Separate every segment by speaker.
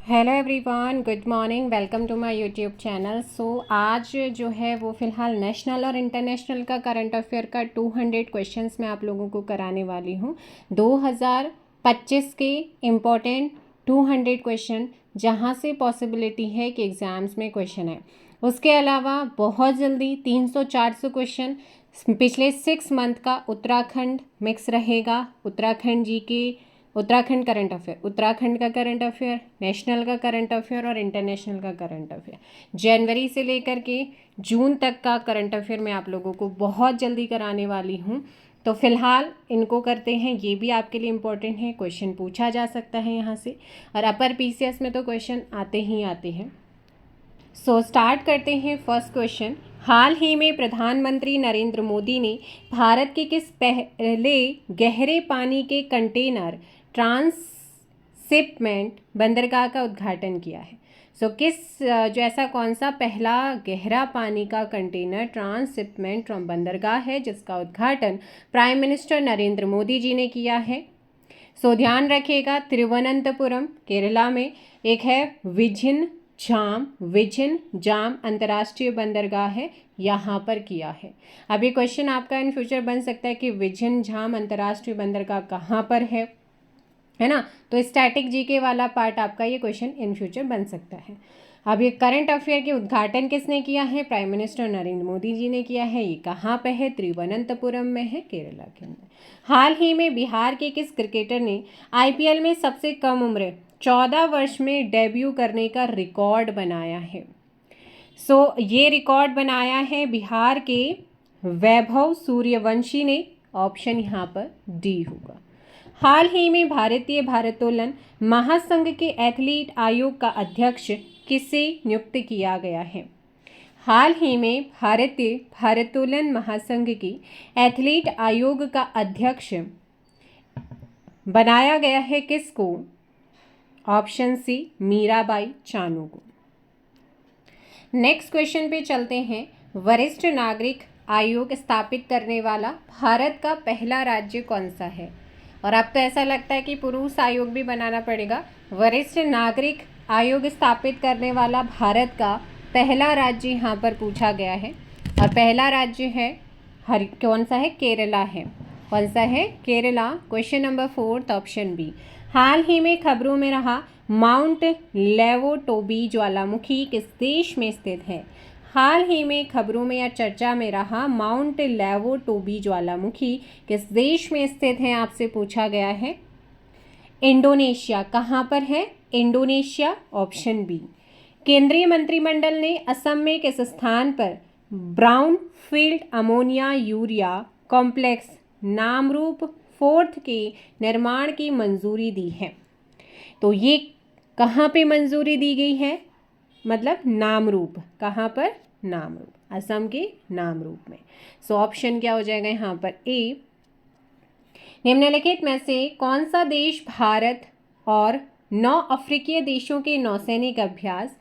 Speaker 1: Hello everyone, good morning, welcome to my YouTube channel. आज जो है वो फ़िलहाल नेशनल और इंटरनेशनल का करंट अफेयर का 200 क्वेश्चंस मैं आप लोगों को कराने वाली हूँ। 2025 के इम्पोर्टेंट 200 क्वेश्चन जहाँ से पॉसिबिलिटी है कि एग्ज़ाम्स में क्वेश्चन है। उसके अलावा बहुत जल्दी 300-400 क्वेश्चन पिछले 6 मंथ का उत्तराखंड मिक्स रहेगा। उत्तराखंड जी के उत्तराखंड करंट अफेयर, उत्तराखंड का करंट अफेयर, नेशनल का करंट अफेयर और इंटरनेशनल का करंट अफेयर, जनवरी से लेकर के जून तक का करंट अफेयर मैं आप लोगों को बहुत जल्दी कराने वाली हूँ। तो फिलहाल इनको करते हैं, ये भी आपके लिए इम्पोर्टेंट है, क्वेश्चन पूछा जा सकता है यहाँ से, और अपर पीसीएस में तो क्वेश्चन आते ही आते हैं। स्टार्ट करते हैं फर्स्ट क्वेश्चन। हाल ही में प्रधानमंत्री नरेंद्र मोदी ने भारत के किस पहले गहरे पानी के कंटेनर ट्रांसशिपमेंट बंदरगाह का उद्घाटन किया है? जो ऐसा कौन सा पहला गहरा पानी का कंटेनर ट्रांसशिपमेंट बंदरगाह है जिसका उद्घाटन प्राइम मिनिस्टर नरेंद्र मोदी जी ने किया है? ध्यान रखिएगा, तिरुवनंतपुरम केरला में एक है विझिन जाम अंतर्राष्ट्रीय बंदरगाह है, यहाँ पर किया है। अब ये क्वेश्चन आपका इन फ्यूचर बन सकता है कि विझिन जाम अंतर्राष्ट्रीय बंदरगाह कहाँ पर है ना? तो स्टैटिक जीके वाला पार्ट आपका ये क्वेश्चन इन फ्यूचर बन सकता है। अब ये करंट अफेयर के उद्घाटन किसने किया है? प्राइम मिनिस्टर नरेंद्र मोदी जी ने किया है। ये कहाँ पे है? तिरुवनंतपुरम में है, केरला के अंदर। हाल ही में बिहार के किस क्रिकेटर ने आईपीएल में सबसे कम उम्र 14 वर्ष में डेब्यू करने का रिकॉर्ड बनाया है? ये रिकॉर्ड बनाया है बिहार के वैभव सूर्यवंशी ने। ऑप्शन यहाँ पर डी होगा। हाल ही में भारतीय भारोत्तोलन महासंघ के एथलीट आयोग का अध्यक्ष किसे नियुक्त किया गया है? हाल ही में भारतीय भारोत्तोलन महासंघ की एथलीट आयोग का अध्यक्ष बनाया गया है किसको? ऑप्शन सी मीराबाई चानू को। नेक्स्ट क्वेश्चन पे चलते हैं। वरिष्ठ नागरिक आयोग स्थापित करने वाला भारत का पहला राज्य कौन सा है? और अब तो ऐसा लगता है कि पुरुष आयोग भी बनाना पड़ेगा। वरिष्ठ नागरिक आयोग स्थापित करने वाला भारत का पहला राज्य यहाँ पर पूछा गया है, और पहला राज्य है कौन सा है? केरला है। कौन सा है? Kerala. Question number 4 option B. हाल ही में खबरों में रहा माउंट लेवोटोबी ज्वालामुखी किस देश में स्थित है? हाल ही में खबरों में या चर्चा में रहा माउंट लेवोटोबी ज्वालामुखी किस देश में स्थित है? आपसे पूछा गया है। इंडोनेशिया। कहाँ पर है? इंडोनेशिया। Option B. केंद्रीय मंत्रिमंडल ने असम में किस स्थान पर brown field ammonia urea complex Namrup 4 के निर्माण की मंजूरी दी है? तो ये कहाँ पे मंजूरी दी गई है? मतलब नामरूप। कहाँ पर? नामरूप, असम के नामरूप में। ऑप्शन क्या हो जाएगा यहाँ पर? ए। निम्नलिखित में से कौन सा देश भारत और 9 अफ्रीकीय देशों के नौसैनिक अभ्यास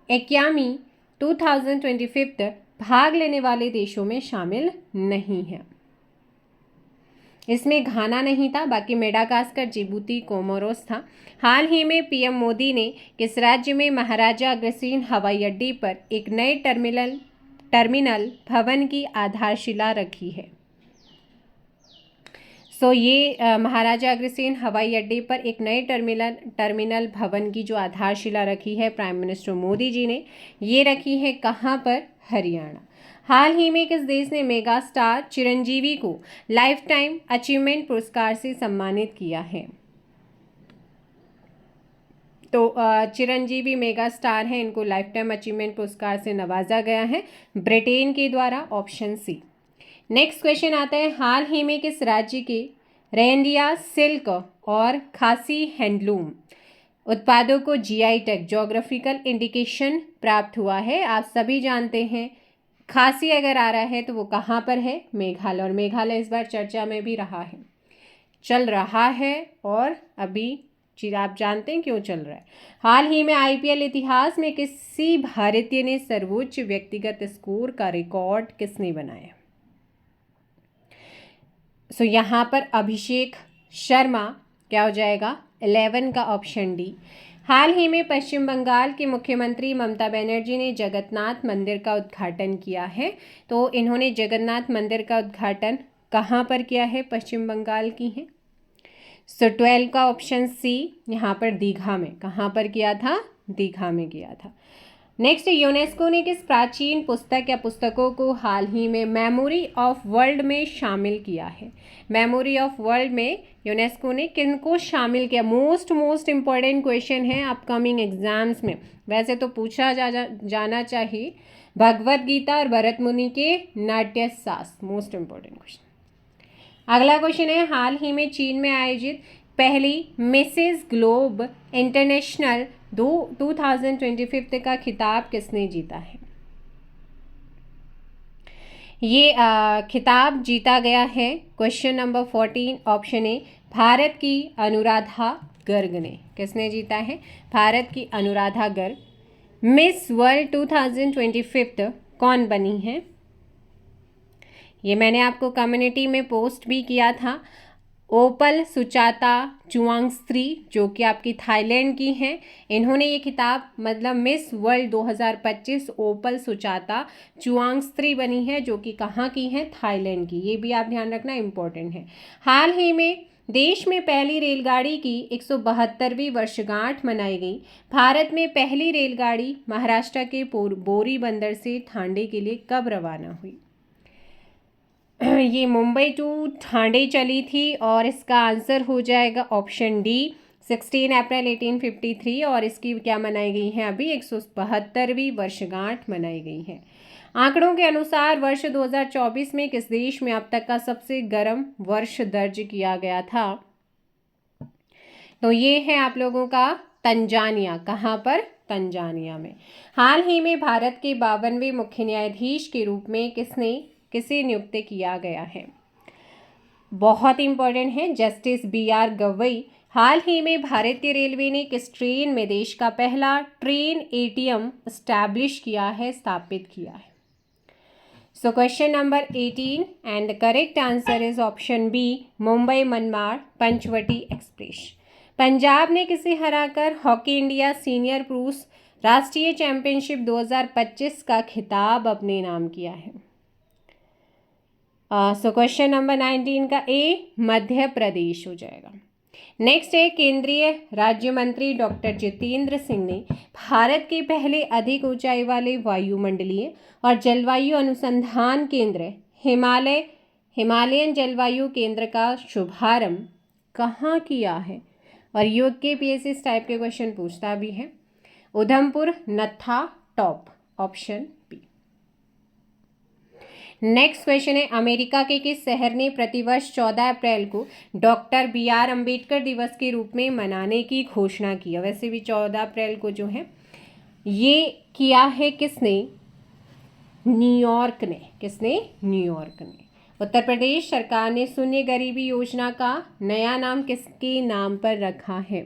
Speaker 1: एक्यामी 2025 भाग लेने वाले देशों में शामिल नहीं है? इसमें घाना नहीं था, बाकी मेडागास्कर, जिबूती, कोमोरोस था। हाल ही में पीएम मोदी ने किस राज्य में महाराजा अग्रसेन हवाई अड्डे पर एक नए टर्मिनल भवन की आधारशिला रखी है? ये महाराजा अग्रसेन हवाई अड्डे पर एक नए टर्मिनल भवन की जो आधारशिला रखी है प्राइम मिनिस्टर मोदी जी ने, ये रखी है कहाँ पर? हरियाणा। हाल ही में किस देश ने मेगा स्टार चिरंजीवी को लाइफ टाइम अचीवमेंट पुरस्कार से सम्मानित किया है? तो चिरंजीवी मेगा स्टार हैं, इनको लाइफ टाइम अचीवमेंट पुरस्कार से नवाजा गया है ब्रिटेन के द्वारा। Option C. नेक्स्ट क्वेश्चन आता है। हाल ही में किस राज्य के रेंडिया सिल्क और खासी हैंडलूम उत्पादों को जीआई टैग ज्योग्राफिकल इंडिकेशन प्राप्त हुआ है? आप सभी जानते हैं खासी अगर आ रहा है तो वो कहाँ पर है? मेघालय। और मेघालय इस बार चर्चा में भी चल रहा है, और अभी आप जानते हैं क्यों चल रहा है। हाल ही में आईपीएल इतिहास में किसी भारतीय ने सर्वोच्च व्यक्तिगत स्कोर का रिकॉर्ड किसने बनाया? यहाँ पर अभिषेक शर्मा क्या हो जाएगा 11 का ऑप्शन डी। हाल ही में पश्चिम बंगाल के मुख्यमंत्री ममता बनर्जी ने जगन्नाथ मंदिर का उद्घाटन किया है। तो इन्होंने जगन्नाथ मंदिर का उद्घाटन कहाँ पर किया है? पश्चिम बंगाल की है। सो 12 का ऑप्शन सी यहाँ पर दीघा में। कहाँ पर किया था? दीघा में किया था। नेक्स्ट, यूनेस्को ने किस प्राचीन पुस्तक या पुस्तकों को हाल ही में मेमोरी ऑफ वर्ल्ड में शामिल किया है? मेमोरी ऑफ वर्ल्ड में यूनेस्को ने किनको शामिल किया? मोस्ट इम्पॉर्टेंट क्वेश्चन है अपकमिंग एग्जाम्स में। वैसे तो पूछा जाना चाहिए भगवत गीता और भरत मुनि के नाट्य शास्त्र, मोस्ट इम्पॉर्टेंट क्वेश्चन। अगला क्वेश्चन है, हाल ही में चीन में आयोजित पहली मिसेस ग्लोब इंटरनेशनल 2025 का खिताब किसने जीता है? ये खिताब जीता गया है, question number 14 option A, Bharat की अनुराधा गर्ग ने। किसने जीता है? भारत की अनुराधा गर्ग। मिस वर्ल्ड 2025 कौन बनी है? ये मैंने आपको कम्युनिटी में पोस्ट भी किया था। ओपल सुचाता चुवांगस्त्री, जो कि आपकी थाईलैंड की हैं, इन्होंने ये खिताब मतलब मिस वर्ल्ड 2025 ओपल सुचाता चुवांगस्त्री बनी है, जो कि कहाँ की है? थाईलैंड की। ये भी आप ध्यान रखना, इम्पोर्टेंट है। हाल ही में देश में पहली रेलगाड़ी की 172वीं वर्षगांठ मनाई गई। भारत में पहली रेलगाड़ी महाराष्ट्र के बोरी बंदर से ठाणे के लिए कब रवाना हुई? ये मुंबई टू ठाणे चली थी और इसका आंसर हो जाएगा ऑप्शन डी 16 अप्रैल 1853। और इसकी क्या मनाई गई है? अभी 172वीं वर्षगांठ मनाई गई है। आंकड़ों के अनुसार वर्ष 2024 में किस देश में अब तक का सबसे गर्म वर्ष दर्ज किया गया था? तो ये है आप लोगों का तंजानिया। कहाँ पर? तंजानिया में। हाल ही में भारत के 52वें मुख्य न्यायाधीश के रूप में किसे नियुक्त किया गया है? बहुत इंपॉर्टेंट है, जस्टिस BR गवई। हाल ही में भारतीय रेलवे ने किस ट्रेन में देश का पहला ट्रेन ATM स्थापित किया है? So question number 18 and the correct answer is option B, Mumbai Manmad Panchavati express. Punjab ने किसे हराकर हॉकी इंडिया सीनियर पुरुष राष्ट्रीय चैंपियनशिप 2025 का खिताब अपने नाम किया है? सो क्वेश्चन नंबर 19 का ए मध्य प्रदेश हो जाएगा। नेक्स्ट है, केंद्रीय राज्य मंत्री डॉक्टर जितेंद्र सिंह ने भारत के पहले अधिक ऊंचाई वाले वायुमंडलीय और जलवायु अनुसंधान केंद्र हिमालयन जलवायु केंद्र का शुभारंभ कहाँ किया है? और UPSC इस टाइप के क्वेश्चन पूछता भी है। Udhampur, Nattha, top, option B. Next question है, अमेरिका के किस शहर ने प्रतिवर्ष 14 अप्रैल को डॉक्टर BR अम्बेडकर दिवस के रूप में मनाने की घोषणा की है? वैसे भी 14 अप्रैल को जो है ये किया है किसने? न्यूयॉर्क ने। किसने? न्यूयॉर्क ने। उत्तर प्रदेश सरकार ने शून्य गरीबी योजना का नया नाम किसके नाम पर रखा है?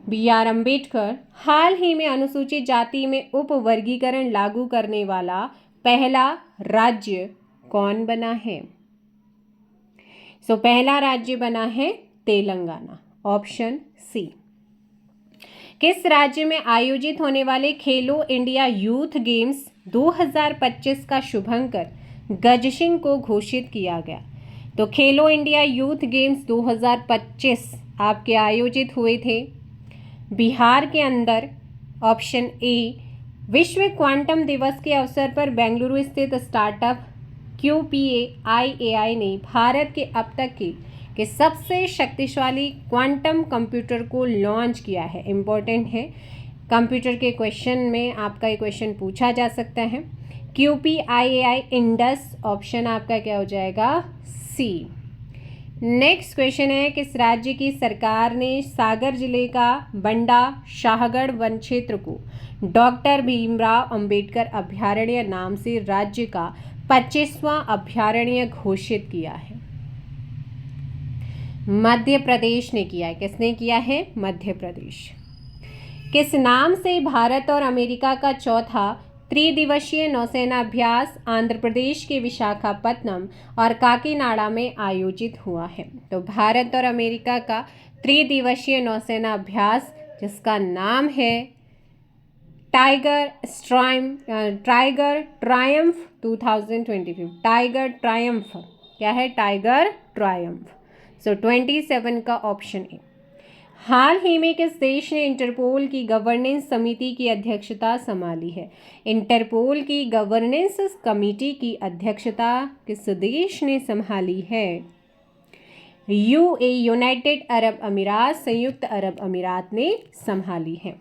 Speaker 1: BR अम्बेडकर। हाल ही में अनुसूचित जाति में उपवर्गीकरण लागू करने वाला पहला राज्य कौन बना है? पहला राज्य बना है तेलंगाना, ऑप्शन सी। किस राज्य में आयोजित होने वाले खेलो इंडिया यूथ गेम्स 2025 का शुभंकर गजसिंह को घोषित किया गया? तो खेलो इंडिया यूथ गेम्स 2025 आपके आयोजित हुए थे बिहार के अंदर, ऑप्शन ए। विश्व क्वांटम दिवस के अवसर पर बेंगलुरु स्थित स्टार्टअप QPAIAI ने भारत के अब तक के सबसे शक्तिशाली क्वांटम कंप्यूटर को लॉन्च किया है। इम्पोर्टेंट है, कंप्यूटर के क्वेश्चन में आपका ये क्वेश्चन पूछा जा सकता है। QPAIAI इंडस, ऑप्शन आपका क्या हो जाएगा? सी। नेक्स्ट क्वेश्चन है, किस राज्य की सरकार ने सागर जिले का बंडा शाहगढ़ वन क्षेत्र को डॉक्टर भीमराव अंबेडकर अभयारण्य नाम से राज्य का 25वां अभयारण्य घोषित किया है? मध्य प्रदेश ने किया है। किसने किया है? मध्य प्रदेश। किस नाम से भारत और अमेरिका का चौथा त्रिदिवसीय नौसेना अभ्यास आंध्र प्रदेश के विशाखापत्तनम और काकीनाडा में आयोजित हुआ है। तो भारत और अमेरिका का त्रिदिवसीय नौसेना अभ्यास जिसका नाम है टाइगर ट्रायम्फ 2025। टाइगर ट्रायम्फ क्या है? Tiger Triumph. सो 27 का ऑप्शन ए। हाल ही में किस देश ने इंटरपोल की गवर्नेंस समिति की अध्यक्षता संभाली है? इंटरपोल की गवर्नेंस कमेटी की अध्यक्षता किस देश ने संभाली है? यूनाइटेड अरब अमीरात, संयुक्त अरब अमीरात ने संभाली है।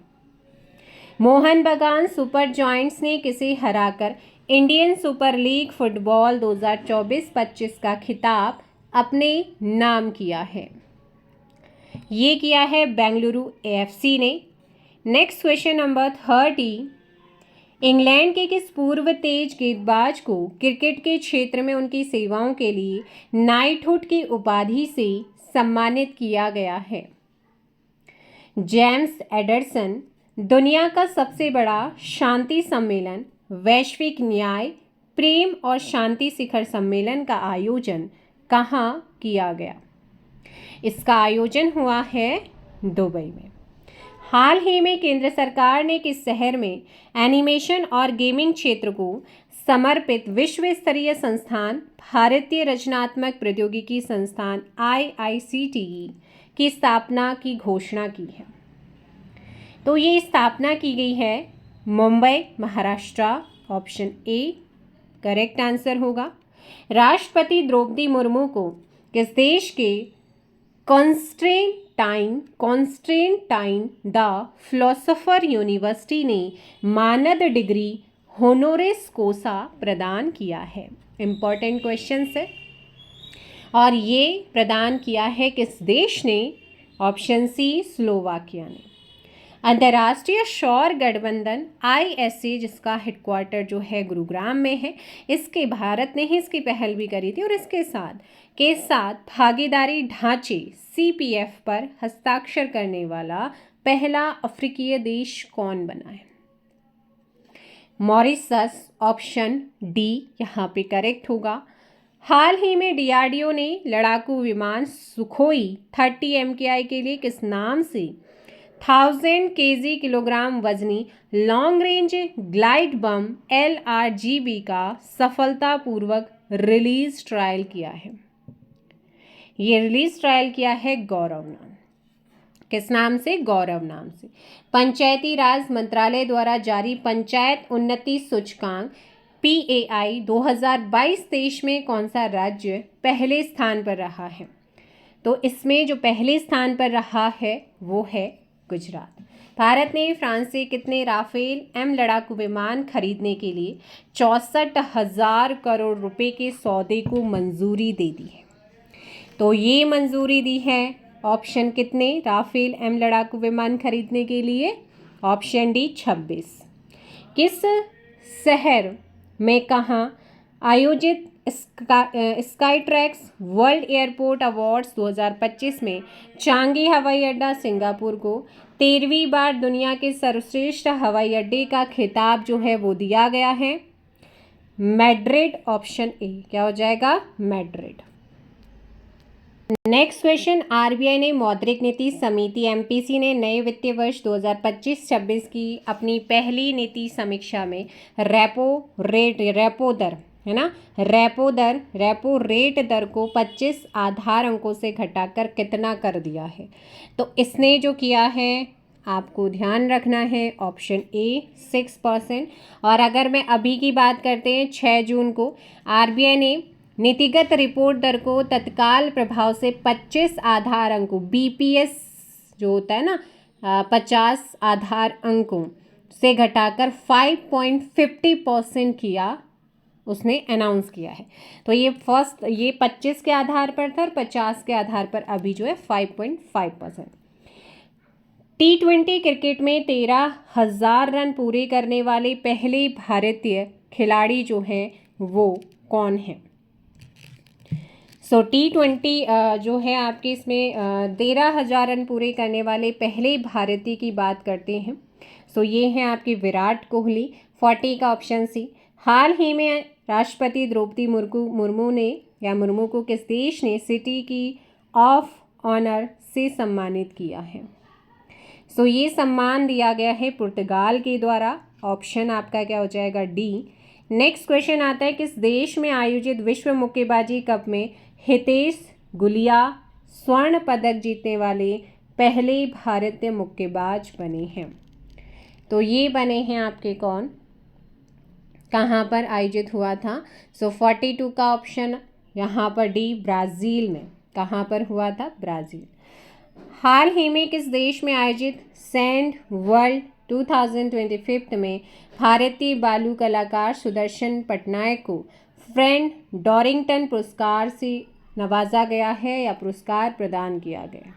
Speaker 1: मोहन बगान सुपर जॉइंट्स ने किसे हराकर इंडियन सुपर लीग फुटबॉल 2024-25 का खिताब अपने नाम किया है? ये किया है बेंगलुरु एएफसी ने। Next question number 30। इंग्लैंड के किस पूर्व तेज गेंदबाज को क्रिकेट के क्षेत्र में उनकी सेवाओं के लिए नाइटहुड की उपाधि से सम्मानित किया गया है? James Anderson. दुनिया का सबसे बड़ा शांति सम्मेलन वैश्विक न्याय, प्रेम और शांति शिखर सम्मेलन का आयोजन कहाँ किया गया? इसका आयोजन हुआ है दुबई में। हाल ही में केंद्र सरकार ने किस शहर में एनिमेशन और गेमिंग क्षेत्र को समर्पित विश्व स्तरीय संस्थान भारतीय रचनात्मक प्रौद्योगिकी संस्थान IICTE की स्थापना की घोषणा की है? तो ये स्थापना की गई है Mumbai, Maharashtra. Option A correct answer होगा। राष्ट्रपति द्रौपदी मुर्मू को किस देश के कॉन्स्टेंटाइन द फिलोसोफर यूनिवर्सिटी ने मानद डिग्री होनोरिस कोसा प्रदान किया है? इम्पॉर्टेंट क्वेश्चन है। और ये प्रदान किया है किस देश ने? ऑप्शन सी स्लोवाकिया ने। अंतर्राष्ट्रीय सौर गठबंधन ISA जिसका हेडक्वार्टर जो है गुरुग्राम में है, इसके भारत ने ही इसकी पहल भी करी थी और इसके साथ भागीदारी ढांचे CPF पर हस्ताक्षर करने वाला पहला अफ्रीकीय देश कौन बना है? मॉरिशस। ऑप्शन डी यहाँ पे करेक्ट होगा। हाल ही में DRDO ने लड़ाकू विमान सुखोई 30 MKI के लिए किस नाम से 1000 kg किलोग्राम वजनी long range glide bomb LRGB का सफलतापूर्वक रिलीज ट्रायल किया है? ये रिलीज ट्रायल किया है गौरव नाम। किस नाम से? गौरव नाम से। पंचायती राज मंत्रालय द्वारा जारी पंचायत उन्नति सूचकांक PAI 2022-23 में कौन सा राज्य पहले स्थान पर रहा है? तो इसमें जो पहले स्थान पर रहा है वो है गुजरात। भारत ने फ्रांस से कितने राफेल M लड़ाकू विमान खरीदने के लिए 64,000 करोड़ रुपए के सौदे को मंजूरी दे दी है? तो ये मंजूरी दी है ऑप्शन कितने राफेल M लड़ाकू विमान खरीदने के लिए? Option D 26। किस शहर में कहाँ आयोजित स्काईट्रैक्स वर्ल्ड एयरपोर्ट अवार्ड्स 2025 में चांगी हवाई अड्डा सिंगापुर को 13वीं बार दुनिया के सर्वश्रेष्ठ हवाई अड्डे का खिताब जो है वो दिया गया है? मैड्रिड। ऑप्शन ए क्या हो जाएगा? मैड्रिड। Next question. RBI ने मौद्रिक नीति समिति MPC ने नए वित्तीय वर्ष 2025-26 की अपनी पहली नीति समीक्षा में रेपो दर है ना, रेपो रेट दर को 25 आधार अंकों से घटाकर कितना कर दिया है? तो इसने जो किया है आपको ध्यान रखना है ऑप्शन ए 6%। और अगर मैं अभी की बात करते हैं 6 जून को RBI ने नीतिगत रिपोर्ट दर को तत्काल प्रभाव से 25 आधार अंकों BPS जो होता है ना 50 आधार अंकों से घटाकर 5.50% किया, उसने अनाउंस किया है। तो ये 25 के आधार पर था और 50 के आधार पर अभी जो है 5.5%। T20 क्रिकेट में 13,000 रन पूरे करने वाले पहले भारतीय खिलाड़ी जो हैं वो कौन है? सो T20 जो है आपके इसमें 13,000 रन पूरे करने वाले पहले भारतीय की बात करते हैं। सो ये हैं आपके विराट कोहली। 40 का ऑप्शन सी। हाल ही में राष्ट्रपति द्रौपदी मुर्मू को किस देश ने सिटी की ऑफ ऑनर से सम्मानित किया है? सो ये सम्मान दिया गया है पुर्तगाल के द्वारा। ऑप्शन आपका क्या हो जाएगा? डी। नेक्स्ट क्वेश्चन आता है, किस देश में आयोजित विश्व मुक्केबाजी कप में हितेश गुलिया स्वर्ण पदक जीतने वाले पहले भारतीय मुक्केबाज बने हैं? तो ये बने हैं आपके कौन, कहाँ पर आयोजित हुआ था? सो 42 का ऑप्शन यहाँ पर डी, ब्राज़ील में। कहाँ पर हुआ था? ब्राज़ील। हाल ही में किस देश में आयोजित सैंड वर्ल्ड 2025 में भारतीय बालू कलाकार सुदर्शन पटनायक को फ्रेंड डॉरिंगटन पुरस्कार से नवाजा गया है या पुरस्कार प्रदान किया गया?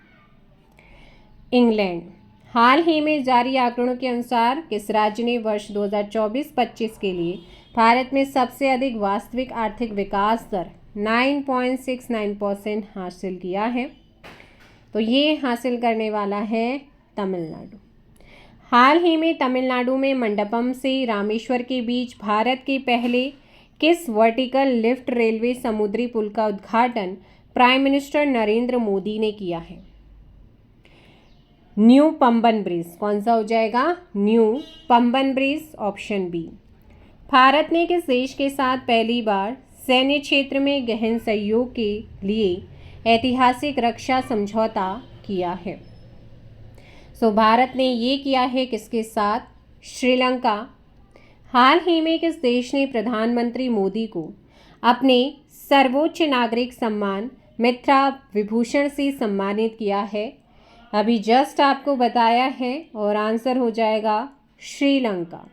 Speaker 1: इंग्लैंड। हाल ही में जारी आंकड़ों के अनुसार किस राज्य ने वर्ष 2024-25 के लिए भारत में सबसे अधिक वास्तविक आर्थिक विकास दर 9.69% हासिल किया है? तो ये हासिल करने वाला है तमिलनाडु। हाल ही में तमिलनाडु में मंडपम से रामेश्वर के बीच भारत के पहले किस वर्टिकल लिफ्ट रेलवे समुद्री पुल का उद्घाटन प्राइम मिनिस्टर नरेंद्र मोदी ने किया है? New Pamban bridge. कौन सा हो जाएगा? New Pamban bridge, option B. Bharat ने किस देश के साथ पहली बार सैन्य क्षेत्र में गहन सहयोग के लिए ऐतिहासिक रक्षा समझौता किया है? सो भारत ने ये किया है किसके साथ? श्रीलंका। हाल ही में किस देश ने प्रधानमंत्री मोदी को अपने सर्वोच्च नागरिक सम्मान मित्रा विभूषण से सम्मानित किया है? अभी जस्ट आपको बताया है और आंसर हो जाएगा श्रीलंका।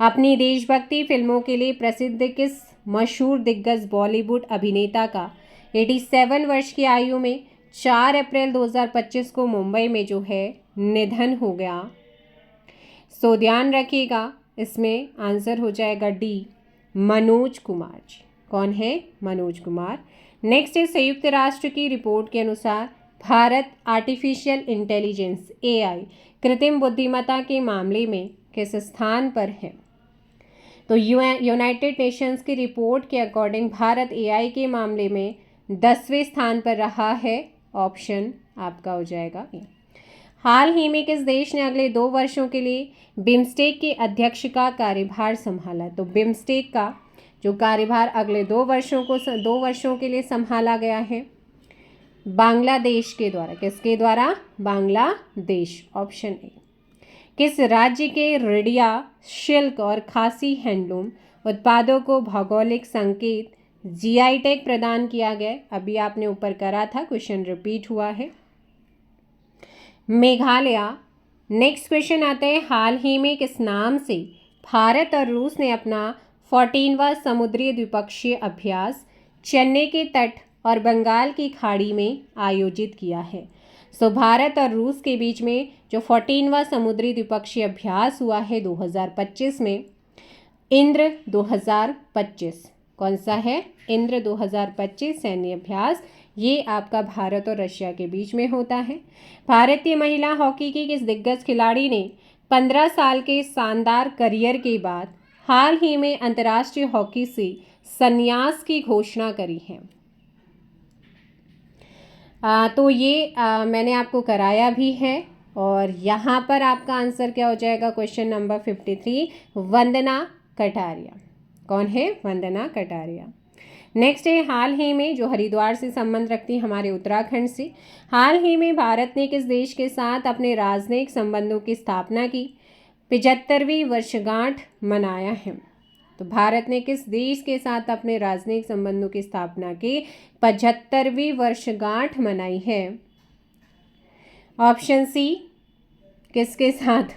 Speaker 1: अपनी देशभक्ति फिल्मों के लिए प्रसिद्ध किस मशहूर दिग्गज बॉलीवुड अभिनेता का 87 वर्ष की आयु में 4 अप्रैल 2025 को मुंबई में जो है निधन हो गया? सो ध्यान रखिएगा, इसमें आंसर हो जाएगा डी, मनोज कुमार जी। कौन है? मनोज कुमार। नेक्स्ट है, संयुक्त राष्ट्र की रिपोर्ट के अनुसार भारत आर्टिफिशियल इंटेलिजेंस AI कृत्रिम बुद्धिमत्ता के मामले में किस स्थान पर है? तो यूनाइटेड नेशंस की रिपोर्ट के अकॉर्डिंग भारत AI के मामले में 10वें स्थान पर रहा है। ऑप्शन आपका हो जाएगा ए। हाल ही में किस देश ने अगले 2 वर्षों के लिए बिम्स्टेक के अध्यक्ष का कार्यभार संभाला? तो बिम्स्टेक का जो कार्यभार अगले 2 वर्षों के लिए संभाला गया है बांग्लादेश के द्वारा। किसके द्वारा? Bangladesh, option A. किस राज्य के रेडिया शिल्क और खासी हैंडलूम उत्पादों को भौगोलिक संकेत GI टैग प्रदान किया गया? अभी आपने ऊपर करा था, क्वेश्चन रिपीट हुआ है। मेघालय। नेक्स्ट क्वेश्चन आता है, हाल ही में किस नाम से भारत और रूस ने अपना 14वां समुद्री द्विपक्षीय अभ्यास चेन्नई के तट और बंगाल की खाड़ी में आयोजित किया है? सो भारत और रूस के बीच में जो 14वां समुद्री द्विपक्षीय अभ्यास हुआ है 2025 में, इंद्र 2025। कौन सा है? इंद्र 2025 सैन्य अभ्यास। ये आपका भारत और रशिया के बीच में होता है। भारतीय महिला हॉकी की किस दिग्गज खिलाड़ी ने 15 साल के शानदार करियर के बाद हाल ही में अंतर्राष्ट्रीय हॉकी से संन्यास की घोषणा करी है? तो ये मैंने आपको कराया भी है और यहाँ पर आपका आंसर क्या हो जाएगा? Question number 53, Vandana Kataria. कौन है? वंदना कटारिया। नेक्स्ट है, हाल ही में जो हरिद्वार से संबंध रखती है हमारे उत्तराखंड से, हाल ही में भारत ने किस देश के साथ अपने राजनयिक संबंधों की स्थापना की 75वीं वर्षगांठ मनाया है? तो भारत ने किस देश के साथ अपने राजनयिक संबंधों की स्थापना की 75वीं वर्षगांठ मनाई है? ऑप्शन सी, किसके साथ?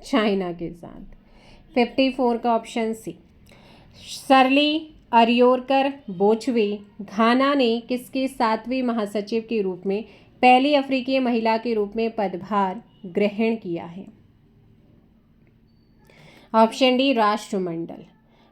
Speaker 1: चाइना के साथ। 54 का ऑप्शन सी। सरली अरियोरकर बोचवे घाना ने किसके 7वीं महासचिव के रूप में पहली अफ्रीकी महिला के रूप में पदभार ग्रहण किया है? ऑप्शन डी, राष्ट्रमंडल।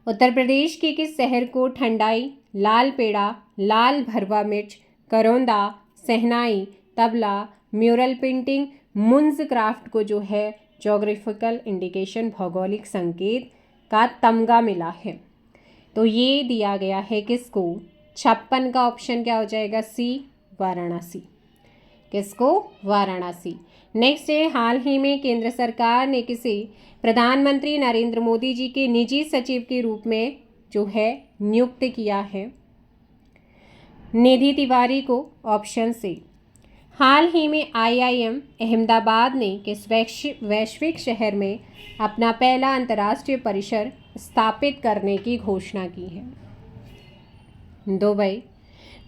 Speaker 1: उत्तर प्रदेश के किस शहर को ठंडाई लाल पेड़ा, लाल भरवा मिर्च, करौंदा, शहनाई, तबला, म्यूरल पेंटिंग, मुंज क्राफ्ट को जो है जोग्राफिकल इंडिकेशन भौगोलिक संकेत का तमगा मिला है। तो ये दिया गया है किसको? 56 का ऑप्शन क्या हो जाएगा? सी, वाराणसी। किसको? वाराणसी। नेक्स्ट है, हाल ही में केंद्र सरकार ने किसे प्रधानमंत्री नरेंद्र मोदी जी के निजी सचिव के रूप में जो है नियुक्त किया है? निधि तिवारी को, ऑप्शन सी। हाल ही में IIM अहमदाबाद ने किस वैश्विक शहर में अपना पहला अंतर्राष्ट्रीय परिसर स्थापित करने की घोषणा की है? दुबई।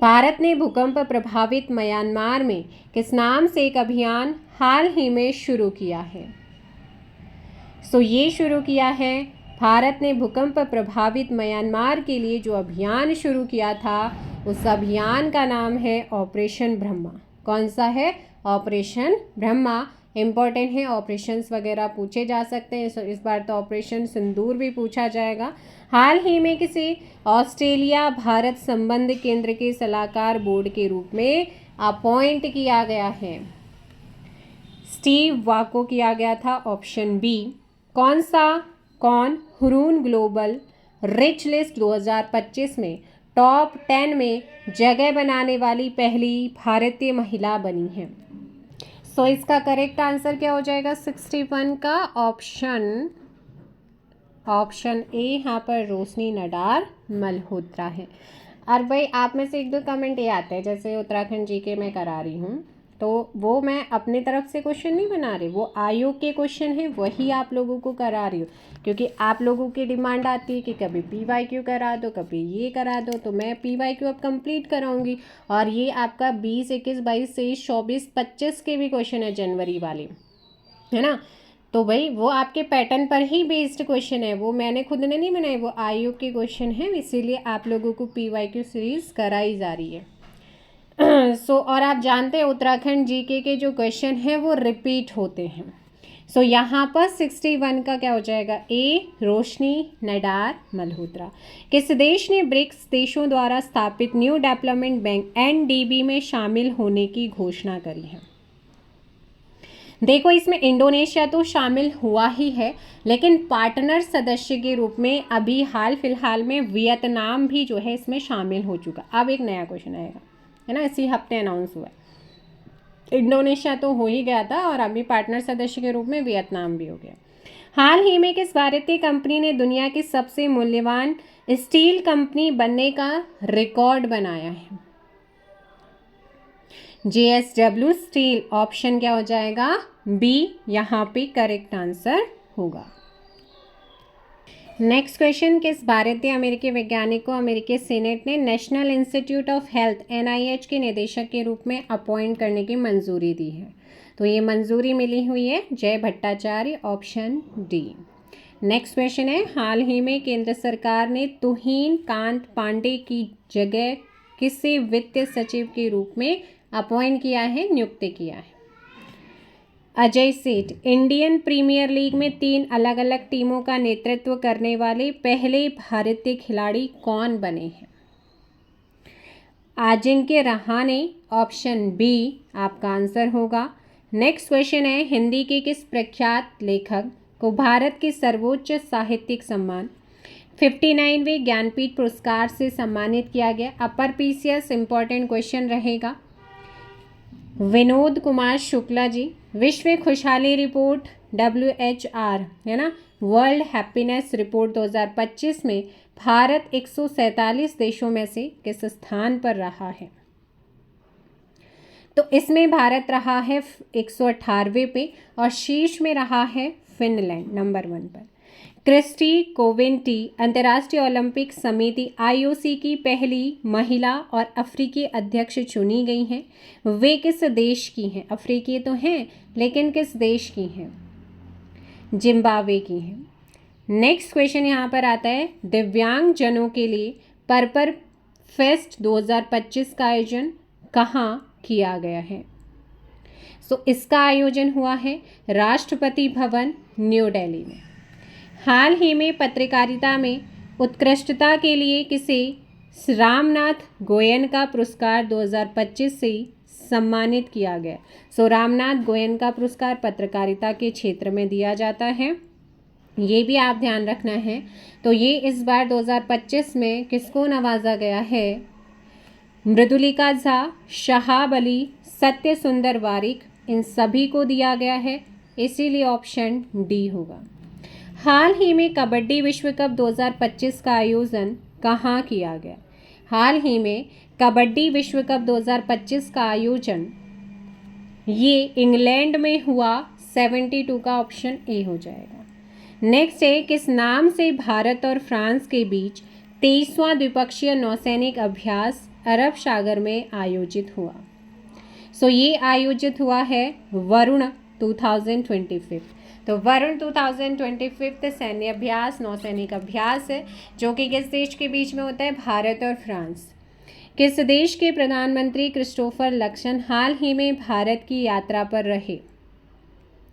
Speaker 1: भारत ने भूकंप प्रभावित म्यांमार में किस नाम से एक अभियान हाल ही में शुरू किया है? ये शुरू किया है, भारत ने भूकंप प्रभावित म्यांमार के लिए जो अभियान शुरू किया था उस अभियान का नाम है ऑपरेशन ब्रह्मा। कौन सा है? ऑपरेशन ब्रह्मा। इम्पॉर्टेंट है, ऑपरेशंस वगैरह पूछे जा सकते हैं। इस बार तो ऑपरेशन सिंदूर भी पूछा जाएगा। हाल ही में किसी ऑस्ट्रेलिया भारत संबंध केंद्र के सलाहकार बोर्ड के रूप में अपॉइंट किया गया है? स्टीव वाको किया गया था, ऑप्शन बी। कौन सा? कौन? हुरून ग्लोबल रिच लिस्ट 2025 में टॉप 10 में जगह बनाने वाली पहली भारतीय महिला बनी है। इसका करेक्ट आंसर क्या हो जाएगा? 61 का ऑप्शन ए यहाँ पर रोशनी नडार मल्होत्रा है। और भाई आप में से एक दो कमेंट ये आते हैं, जैसे उत्तराखंड जीके मैं करा रही हूँ तो वो मैं अपनी तरफ से क्वेश्चन नहीं बना रही, वो आयोग के क्वेश्चन है वही आप लोगों को करा रही हूँ, क्योंकि आप लोगों की डिमांड आती है कि कभी PYQ करा दो, कभी ये करा दो, तो मैं PYQ अब कंप्लीट कराऊंगी। और ये आपका 20, 21, 22, 23, 24, 25 के भी क्वेश्चन है जनवरी वाले, है ना। तो भाई वो आपके पैटर्न पर ही बेस्ड क्वेश्चन है, वो मैंने खुद ने नहीं बनाए, वो आयोग के क्वेश्चन है, इसीलिए आप लोगों को PYQ सीरीज कराई जा रही है। और आप जानते हैं उत्तराखंड जीके के जो क्वेश्चन हैं वो रिपीट होते हैं। यहाँ पर 61 का क्या हो जाएगा? ए, रोशनी नडार मल्होत्रा। किस देश ने ब्रिक्स देशों द्वारा स्थापित न्यू डेवलपमेंट बैंक NDB में शामिल होने की घोषणा करी है? देखो इसमें इंडोनेशिया तो शामिल हुआ ही है, लेकिन पार्टनर सदस्य के रूप में अभी हाल फिलहाल में वियतनाम भी जो है इसमें शामिल हो चुका। अब एक नया क्वेश्चन आएगा, है ना, इसी हफ्ते अनाउंस हुआ है। इंडोनेशिया तो हो ही गया था और अभी पार्टनर सदस्य के रूप में वियतनाम भी हो गया। हाल ही में किस भारतीय कंपनी ने दुनिया की सबसे मूल्यवान स्टील कंपनी बनने का रिकॉर्ड बनाया है? JSW steel. ऑप्शन क्या हो जाएगा? बी यहाँ पे करेक्ट आंसर होगा। नेक्स्ट क्वेश्चन, किस भारतीय अमेरिकी वैज्ञानिक को अमेरिकी सीनेट ने national institute of health NIH के निदेशक के रूप में अपॉइंट करने की मंजूरी दी है? तो ये मंजूरी मिली हुई है जय Bhattacharya, option D. Next question है, हाल ही में केंद्र सरकार ने तुहीन कांत पांडे की जगह किसे वित्त सचिव के रूप में अपॉइंट किया है, नियुक्त किया है? अजय सेठ। इंडियन प्रीमियर लीग में 3 अलग अलग टीमों का नेतृत्व करने वाले पहले भारतीय खिलाड़ी कौन बने हैं? अजिंक्य रहाणे, ऑप्शन बी आपका आंसर होगा। नेक्स्ट क्वेश्चन है, हिंदी के किस प्रख्यात लेखक को भारत के सर्वोच्च साहित्यिक सम्मान 59वें ज्ञानपीठ पुरस्कार से सम्मानित किया गया? अपर PCS इंपॉर्टेंट क्वेश्चन रहेगा। विनोद कुमार शुक्ला जी। विश्व खुशहाली रिपोर्ट WHR, है ना, वर्ल्ड हैप्पीनेस रिपोर्ट 2025 में भारत 147 देशों में से किस स्थान पर रहा है? तो इसमें भारत रहा है 118वें पे और शीर्ष में रहा है फिनलैंड नंबर 1 पर। क्रिस्टी कोवेंटी अंतर्राष्ट्रीय ओलंपिक समिति IOC की पहली महिला और अफ्रीकी अध्यक्ष चुनी गई हैं। वे किस देश की हैं? अफ्रीकी तो हैं लेकिन किस देश की हैं? जिम्बाब्वे की हैं। नेक्स्ट क्वेश्चन यहाँ पर आता है, दिव्यांग जनों के लिए पर्पल फेस्ट 2025 का आयोजन कहाँ किया गया है? इसका आयोजन हुआ है राष्ट्रपति भवन, न्यू दिल्ली में। हाल ही में पत्रकारिता में उत्कृष्टता के लिए किसे रामनाथ गोयनका पुरस्कार 2025 से सम्मानित किया गया। सो रामनाथ गोयनका पुरस्कार पत्रकारिता के क्षेत्र में दिया जाता है, ये भी आप ध्यान रखना है। तो ये इस बार 2025 में किसको नवाजा गया है? मृदुलिका झा, शहाब अली, सत्य सुंदर वारिक, इन सभी को दिया गया है, इसीलिए ऑप्शन डी होगा। हाल ही में कबड्डी विश्व कप 2025 का आयोजन कहाँ किया गया? हाल ही में कबड्डी विश्व कप 2025 का आयोजन ये इंग्लैंड में हुआ, 72 का ऑप्शन ए हो जाएगा। नेक्स्ट है, किस नाम से भारत और फ्रांस के बीच 23वां द्विपक्षीय नौसैनिक अभ्यास अरब सागर में आयोजित हुआ? सो ये आयोजित हुआ है वरुण 2025। तो वरुण 2025 सैन्य अभ्यास, नौसैनिक अभ्यास है, जो कि किस देश के बीच में होता है? भारत और फ्रांस। किस देश के प्रधानमंत्री क्रिस्टोफर लक्सन हाल ही में भारत की यात्रा पर रहे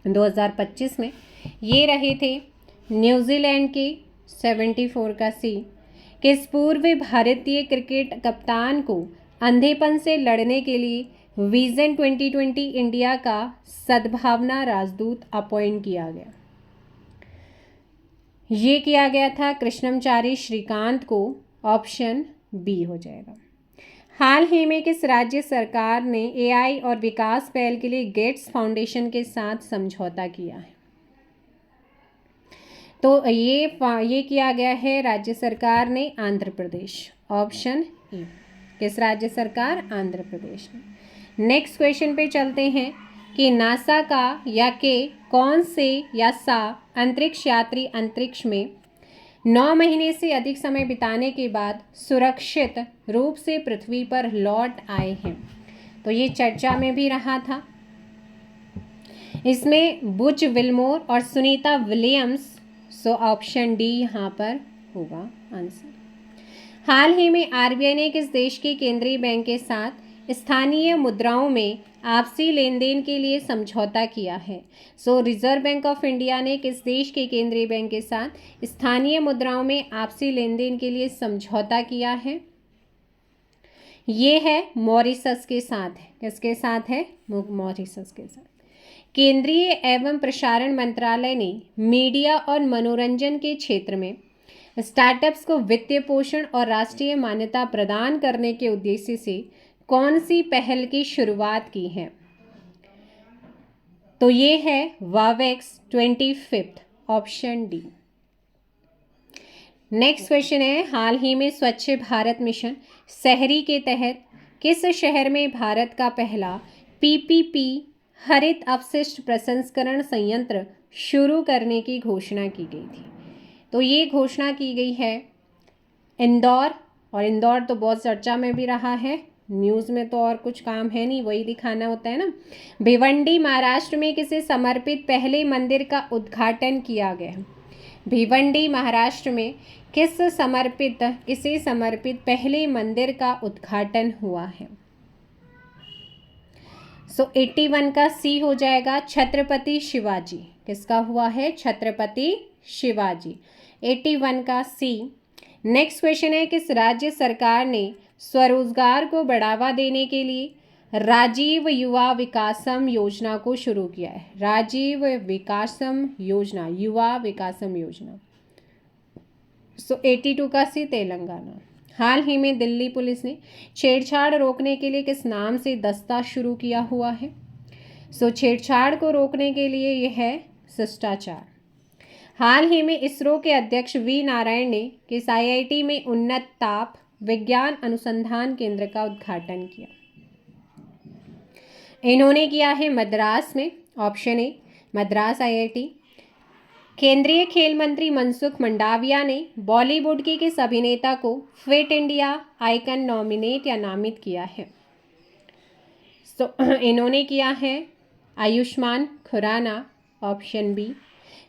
Speaker 1: 2025 में? ये रहे थे न्यूजीलैंड के, 74 का सी। किस पूर्व भारतीय क्रिकेट कप्तान को अंधेपन से लड़ने के लिए विजन 2020 इंडिया का सद्भावना राजदूत अपॉइंट किया गया? ये किया गया था कृष्णमचारी श्रीकांत को, ऑप्शन बी हो जाएगा। हाल ही में किस राज्य सरकार ने एआई और विकास पहल के लिए गेट्स फाउंडेशन के साथ समझौता किया है? तो ये किया गया है राज्य सरकार ने, आंध्र प्रदेश, ऑप्शन ए। किस राज्य सरकार? आंध्र प्रदेश ने। नेक्स्ट क्वेश्चन पे चलते हैं कि नासा का या के कौन से या सा अंतरिक्ष यात्री अंतरिक्ष में 9 महीने से अधिक समय बिताने के बाद सुरक्षित रूप से पृथ्वी पर लौट आए हैं? तो ये चर्चा में भी रहा था। इसमें बुच विल्मोर और Sunita Williams, so option D यहाँ पर होगा आंसर। हाल ही में आरबीआई ने किस देश के केंद्रीय बैंक के साथ स्थानीय मुद्राओं में आपसी लेन देन के लिए समझौता किया है? सो रिजर्व बैंक ऑफ इंडिया ने किस देश के केंद्रीय बैंक के साथ स्थानीय मुद्राओं में आपसी लेन देन के लिए समझौता किया है? ये है मॉरिशस के साथ है। किसके साथ है? मॉरिशस के साथ। केंद्रीय एवं प्रसारण मंत्रालय ने मीडिया और मनोरंजन के क्षेत्र में स्टार्टअप्स को वित्तीय पोषण और राष्ट्रीय मान्यता प्रदान करने के उद्देश्य से कौन सी पहल की शुरुआत की है? तो ये है वावेक्स 25, ऑप्शन डी। नेक्स्ट क्वेश्चन है, हाल ही में स्वच्छ भारत मिशन शहरी के तहत किस शहर में भारत का पहला पीपीपी हरित अपशिष्ट प्रसंस्करण संयंत्र शुरू करने की घोषणा की गई थी? तो ये घोषणा की गई है इंदौर, और इंदौर तो बहुत चर्चा में भी रहा है, न्यूज़ में तो और कुछ काम है नहीं, वही दिखाना होता है ना। भिवंडी महाराष्ट्र में किसे समर्पित पहले मंदिर का उद्घाटन किया गया? भिवंडी महाराष्ट्र में किसे समर्पित पहले मंदिर का उद्घाटन हुआ है? सो 81 का सी हो जाएगा, छत्रपति शिवाजी। किसका हुआ है? छत्रपति शिवाजी, 81 का सी। नेक्स्ट क्वेश्चन है, किस राज्य सरकार ने स्वरोजगार को बढ़ावा देने के लिए राजीव युवा विकासम योजना को शुरू किया है? राजीव विकासम योजना, युवा विकासम योजना। सो 82 का सी, तेलंगाना। हाल ही में दिल्ली पुलिस ने छेड़छाड़ रोकने के लिए किस नाम से दस्ता शुरू किया हुआ है? सो छेड़छाड़ को रोकने के लिए यह है शिष्टाचार। हाल ही में इसरो के अध्यक्ष वी नारायण ने किस आईआईटी में उन्नत ताप विज्ञान अनुसंधान केंद्र का उद्घाटन किया? इन्होंने किया है मद्रास में, ऑप्शन ए, मद्रास आईआईटी। केंद्रीय खेल मंत्री मनसुख मंडाविया ने बॉलीवुड के किस अभिनेता को फिट इंडिया आइकन नॉमिनेट या नामित किया है? इन्होंने किया है आयुष्मान खुराना, ऑप्शन बी।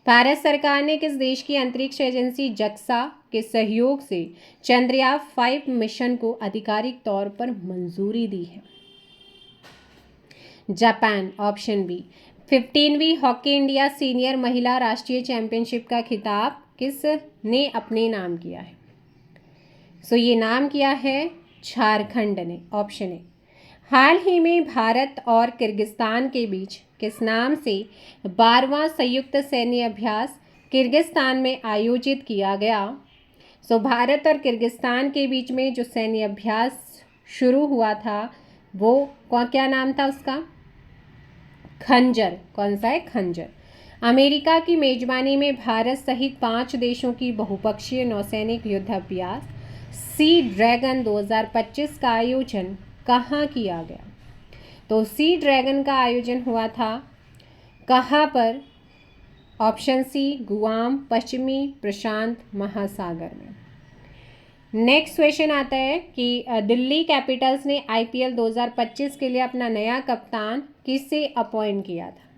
Speaker 1: भारत सरकार ने किस देश की अंतरिक्ष एजेंसी जक्सा के सहयोग से चंद्रयान 5 मिशन को आधिकारिक तौर पर मंजूरी दी है? Japan, option B. 15वीं हॉकी इंडिया सीनियर महिला राष्ट्रीय चैंपियनशिप का खिताब किस ने अपने नाम किया है? सो ये नाम किया है झारखंड ने, ऑप्शन ए। हाल ही में भारत और किर्गिस्तान के बीच किस नाम से 12वां संयुक्त सैन्य अभ्यास किर्गिस्तान में आयोजित किया गया? सो भारत और किर्गिस्तान के बीच में जो सैन्य अभ्यास शुरू हुआ था वो क्या नाम था उसका? खंजर। कौन सा है? खंजर। अमेरिका की मेजबानी में भारत सहित 5 देशों की बहुपक्षीय नौसैनिक युद्ध अभ्यास सी ड्रैगन 2025 का आयोजन कहाँ किया गया? तो सी ड्रैगन का आयोजन हुआ था कहाँ पर? ऑप्शन सी गुआम, पश्चिमी प्रशांत महासागर में। नेक्स्ट क्वेश्चन आता है कि दिल्ली कैपिटल्स ने आईपीएल 2025 के लिए अपना नया कप्तान किसे अपॉइंट किया था?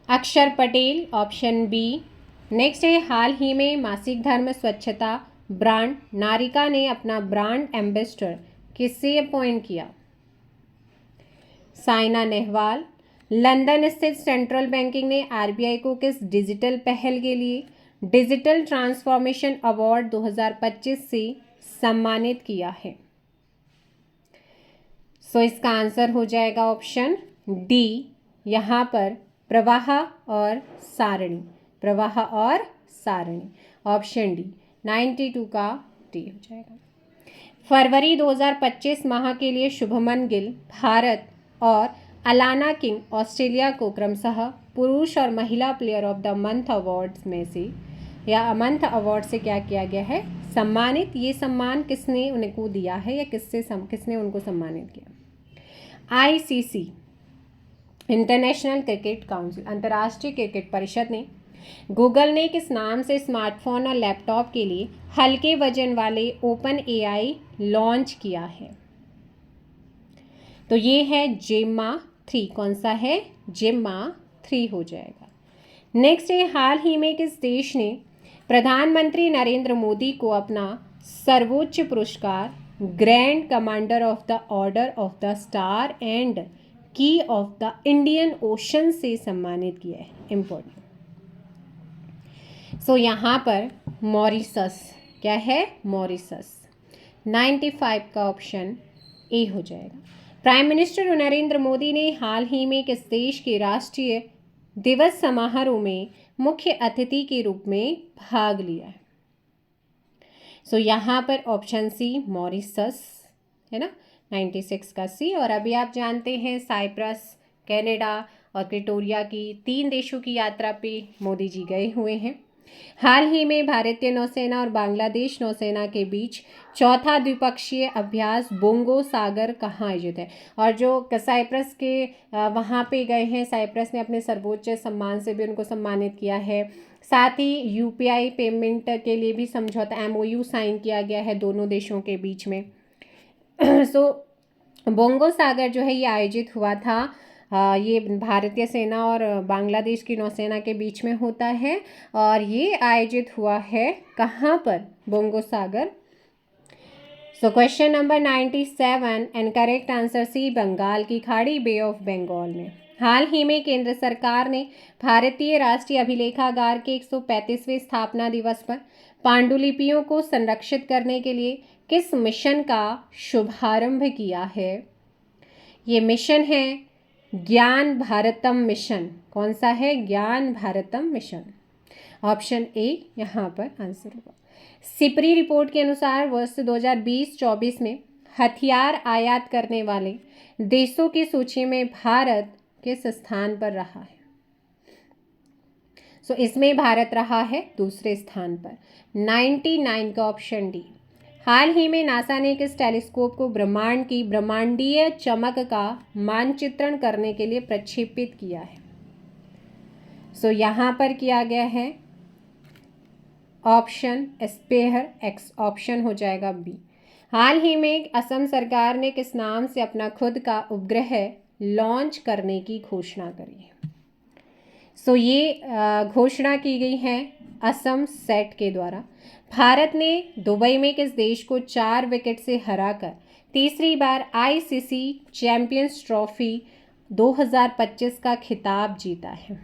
Speaker 1: अक्षर पटेल, ऑप्शन बी। नेक्स्ट है हाल ही में मासिक धर्म स्वच्छता ब्रांड नारिका ने अपना ब्रांड एम्बेसडर किसे अपॉइंट किया? साइना नेहवाल। लंदन स्थित सेंट्रल बैंकिंग ने आरबीआई को किस डिजिटल पहल के लिए डिजिटल ट्रांसफॉर्मेशन अवार्ड 2025 से सम्मानित किया है? सो इसका आंसर हो जाएगा ऑप्शन डी, यहाँ पर प्रवाह और सारणी। प्रवाह और सारणी, ऑप्शन डी 92 का डी हो जाएगा। फरवरी 2025 माह के लिए शुभमन गिल भारत और अलाना किंग ऑस्ट्रेलिया को क्रमशः पुरुष और महिला player of the month awards में से या मंथ अवार्ड से क्या किया गया है? सम्मानित। ये सम्मान किसने उनको दिया है या किसने उनको सम्मानित किया? आईसीसी इंटरनेशनल क्रिकेट काउंसिल, अंतर्राष्ट्रीय क्रिकेट परिषद ने गूगल ने किस नाम से स्मार्टफोन और लैपटॉप के लिए हल्के वजन वाले ओपन एआई लॉन्च किया है? तो ये है जेम्मा 3। कौन सा है? जेम्मा 3 हो जाएगा। नेक्स्ट है हाल ही में किस देश ने प्रधानमंत्री नरेंद्र मोदी को अपना सर्वोच्च पुरस्कार grand commander of the order of the star and की ऑफ द इंडियन ओशन से सम्मानित किया है? इम्पोर्टेंट। सो यहाँ पर मॉरिशस। क्या है? मॉरिशस। 95 का ऑप्शन ए हो जाएगा। प्राइम मिनिस्टर नरेंद्र मोदी ने हाल ही में किस देश के राष्ट्रीय दिवस समारोह में मुख्य अतिथि के रूप में भाग लिया है? सो यहाँ पर ऑप्शन सी मॉरिशस है ना, 96 का सी। और अभी आप जानते हैं साइप्रस, कनाडा और प्रिटोरिया की 3 देशों की यात्रा पे मोदी जी गए हुए हैं। हाल ही में भारतीय नौसेना और बांग्लादेश नौसेना के बीच चौथा द्विपक्षीय अभ्यास बोंगो सागर कहाँ आयोजित है? और जो साइप्रस के वहाँ पे गए हैं, साइप्रस ने अपने सर्वोच्च सम्मान से भी उनको सम्मानित किया है। साथ ही यूपीआई पेमेंट के लिए भी समझौता एमओयू साइन किया गया है दोनों देशों के बीच में। सो बोंगो सागर जो है ये आयोजित हुआ था, ये भारतीय सेना और बांग्लादेश की नौसेना के बीच में होता है और ये आयोजित हुआ है कहाँ पर? Bongo Sagar. So question number 97 and correct answer C, Bengal की खाड़ी, बे ऑफ बंगाल में। हाल ही में केंद्र सरकार ने भारतीय राष्ट्रीय अभिलेखागार के 135वें स्थापना दिवस पर पांडुलिपियों को संरक्षित करने के लिए किस मिशन का शुभारंभ किया है? ये मिशन है ज्ञान भारतम मिशन। कौन सा है? ज्ञान भारतम मिशन। ऑप्शन ए यहाँ पर आंसर होगा। सिपरी रिपोर्ट के अनुसार वर्ष 2020-24 में हथियार आयात करने वाले देशों की सूची में भारत किस स्थान पर रहा है? सो इसमें भारत रहा है दूसरे स्थान पर, 99 का ऑप्शन डी। हाल ही में नासा ने किस टेलीस्कोप को ब्रह्मांड की ब्रह्मांडीय चमक का मानचित्रण करने के लिए प्रक्षेपित किया है? सो यहाँ पर किया गया है ऑप्शन स्पेयर एक्स, ऑप्शन हो जाएगा बी। हाल ही में असम सरकार ने किस नाम से अपना खुद का उपग्रह लॉन्च करने की घोषणा करी है? सो ये घोषणा की गई है असम सेट के द्वारा। भारत ने दुबई में किस देश को 4 विकेट से हराकर तीसरी बार आईसीसी चैंपियंस ट्रॉफी 2025 का खिताब जीता है?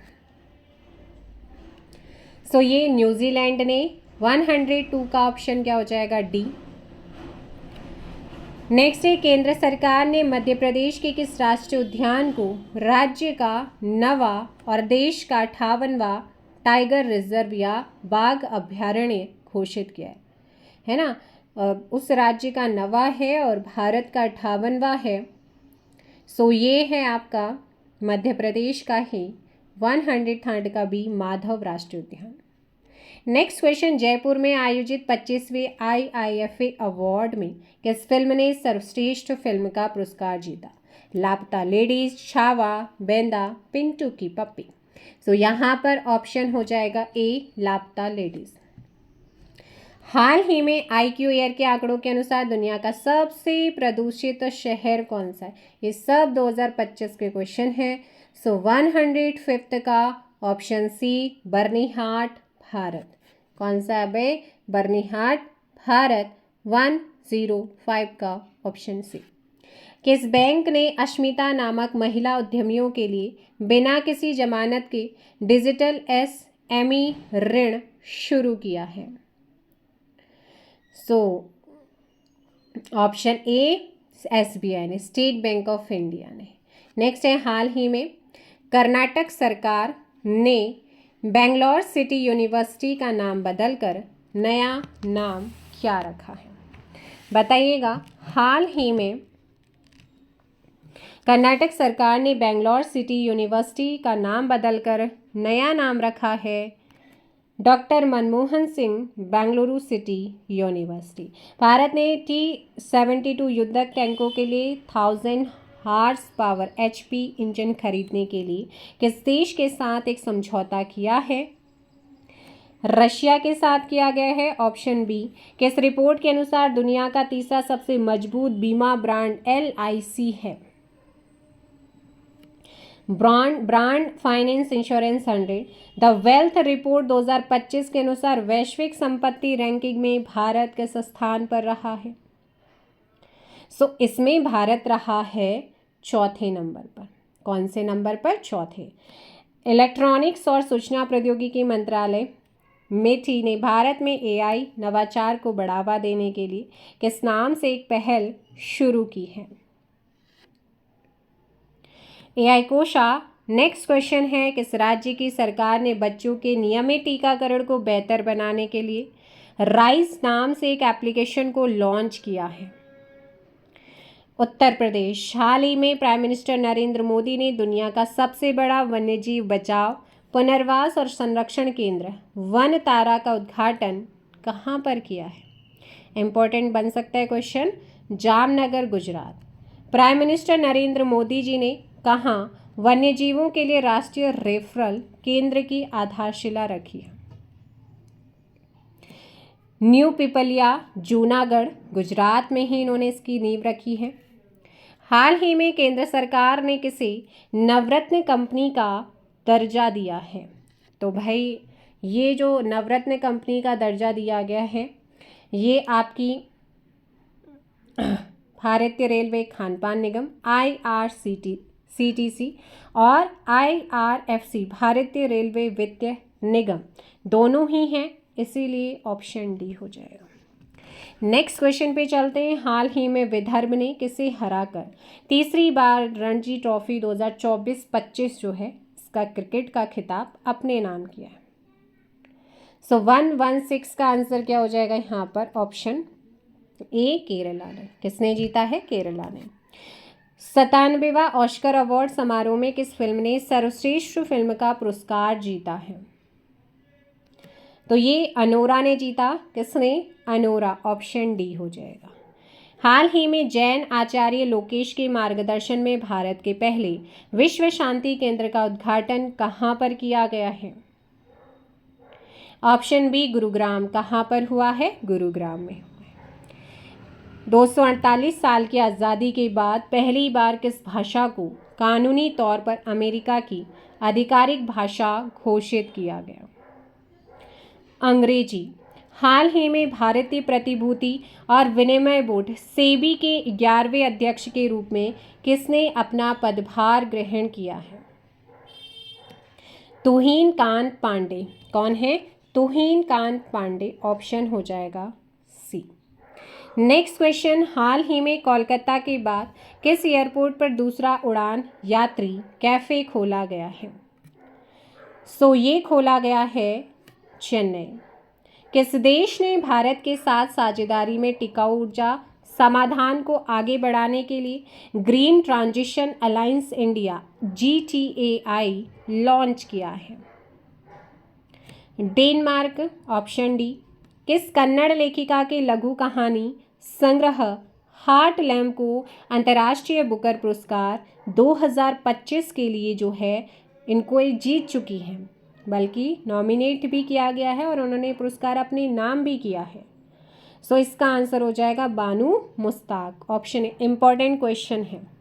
Speaker 1: सो ये न्यूजीलैंड ने 102 का ऑप्शन क्या हो जाएगा? डी। नेक्स्ट है, केंद्र सरकार ने मध्य प्रदेश के किस राष्ट्रीय उद्यान को राज्य का 9वां और देश का 58वां टाइगर रिजर्व या बाघ अभयारण्य घोषित किया है ना? उस राज्य का 9वां है और भारत का 58वां है। सो ये है आपका मध्य प्रदेश का ही 103 का बी माधव राष्ट्रीय उद्यान। नेक्स्ट क्वेश्चन, जयपुर में आयोजित 25वें IIFA अवार्ड में किस फिल्म ने सर्वश्रेष्ठ फिल्म का पुरस्कार जीता? लापता लेडीज, छावा, बेंदा, पिंटू की पप्पी। सो यहाँ पर ऑप्शन हो जाएगा ए, लापता लेडीज। हाल ही में IQ एयर के आंकड़ों के अनुसार दुनिया का सबसे प्रदूषित शहर कौन सा है? ये सब 2025 के क्वेश्चन हैं। सो 105 का ऑप्शन सी, बर्निहाट, भारत। कौन सा है? बर्निहाट, भारत। 105 का ऑप्शन सी। किस बैंक ने अश्मिता नामक महिला उद्यमियों के लिए बिना किसी जमानत के डिजिटल SME ऋण शुरू किया है? सो ऑप्शन ए, SBI ने, स्टेट बैंक ऑफ इंडिया ने। नेक्स्ट है, हाल ही में कर्नाटक सरकार ने बेंगलोर सिटी यूनिवर्सिटी का नाम बदलकर नया नाम क्या रखा है? बताइएगा। हाल ही में कर्नाटक सरकार ने बेंगलोर सिटी यूनिवर्सिटी का नाम बदलकर नया नाम रखा है doctor Manmohan Singh Bengaluru city university. Bharat ने T-72 युद्धक टैंकों के लिए 1000 हार्स पावर HP इंजन खरीदने के लिए किस देश के साथ एक समझौता किया है? रशिया के साथ किया गया है। Option B. किस रिपोर्ट के अनुसार दुनिया का तीसरा सबसे मजबूत बीमा ब्रांड LIC है? Brand finance insurance 100। The wealth report 2025 के अनुसार वैश्विक संपत्ति रैंकिंग में भारत किस स्थान पर रहा है? सो इसमें भारत रहा है चौथे नंबर पर। कौन से नंबर पर? चौथे। इलेक्ट्रॉनिक्स और सूचना प्रौद्योगिकी मंत्रालय METI ने भारत में AI नवाचार को बढ़ावा देने के लिए किस नाम से एक पहल शुरू की है? AI कोशा। नेक्स्ट क्वेश्चन है, किस राज्य की सरकार ने बच्चों के नियमित टीकाकरण को बेहतर बनाने के लिए राइज नाम से एक एप्लीकेशन को लॉन्च किया है? उत्तर प्रदेश। हाल ही में प्राइम मिनिस्टर नरेंद्र मोदी ने दुनिया का सबसे बड़ा वन्यजीव बचाव, पुनर्वास और संरक्षण केंद्र वन तारा का उद्घाटन कहाँ पर किया है? इम्पोर्टेंट बन सकता है question. Jamnagar, Gujarat. Prime minister Narendra Modi ji ने कहाँ वन्यजीवों के लिए राष्ट्रीय रेफरल केंद्र की आधारशिला रखी है? न्यू पिपलिया, जूनागढ़, गुजरात में ही इन्होंने इसकी नींव रखी है। हाल ही में केंद्र सरकार ने किसे नवरत्न कंपनी का दर्जा दिया है? तो भाई ये जो नवरत्न कंपनी का दर्जा दिया गया है ये आपकी भारतीय रेलवे खानपान निगम IRCTC और IRFC भारतीय रेलवे वित्त निगम दोनों ही हैं, इसीलिए ऑप्शन डी हो जाएगा। नेक्स्ट क्वेश्चन पे चलते हैं। हाल ही में विदर्भ ने किसे हराकर तीसरी बार रणजी ट्रॉफी 2024-25 जो है इसका क्रिकेट का खिताब अपने नाम किया है? सो 116 का आंसर क्या हो जाएगा यहाँ पर? ऑप्शन ए, केरला ने। किसने जीता है? केरला ने। 97वां ऑस्कर अवार्ड समारोह में किस फिल्म ने सर्वश्रेष्ठ फिल्म का पुरस्कार जीता है? तो ये अनोरा ने जीता। किसने? अनोरा। ऑप्शन डी हो जाएगा। हाल ही में जैन आचार्य लोकेश के मार्गदर्शन में भारत के पहले विश्व शांति केंद्र का उद्घाटन कहाँ पर किया गया है? Option B, Gurugram. कहाँ पर हुआ है? गुरुग्राम में। 248 साल की आज़ादी के बाद पहली बार किस भाषा को कानूनी तौर पर अमेरिका की आधिकारिक भाषा घोषित किया गया? अंग्रेजी। हाल ही में भारतीय प्रतिभूति और विनिमय बोर्ड सेबी के 11वें अध्यक्ष के रूप में किसने अपना पदभार ग्रहण किया है? तुहिन कांत पांडे। कौन है? तुहिन कांत पांडे, ऑप्शन हो जाएगा सी। नेक्स्ट क्वेश्चन, हाल ही में कोलकाता के बाद किस एयरपोर्ट पर दूसरा उड़ान यात्री कैफ़े खोला गया है? सो ये खोला गया है चेन्नई। किस देश ने भारत के साथ साझेदारी में टिकाऊ ऊर्जा समाधान को आगे बढ़ाने के लिए green transition alliance India GTAI launch किया है? Denmark, option D. किस कन्नड़ लेखिका के लघु कहानी संग्रह हार्ट लैम्प को अंतर्राष्ट्रीय बुकर पुरस्कार 2025 के लिए जो है इनको ये जीत चुकी हैं, बल्कि नॉमिनेट भी किया गया है और उन्होंने पुरस्कार अपने नाम भी किया है? सो इसका आंसर हो जाएगा Banu Mushtaq, option A. Important question है।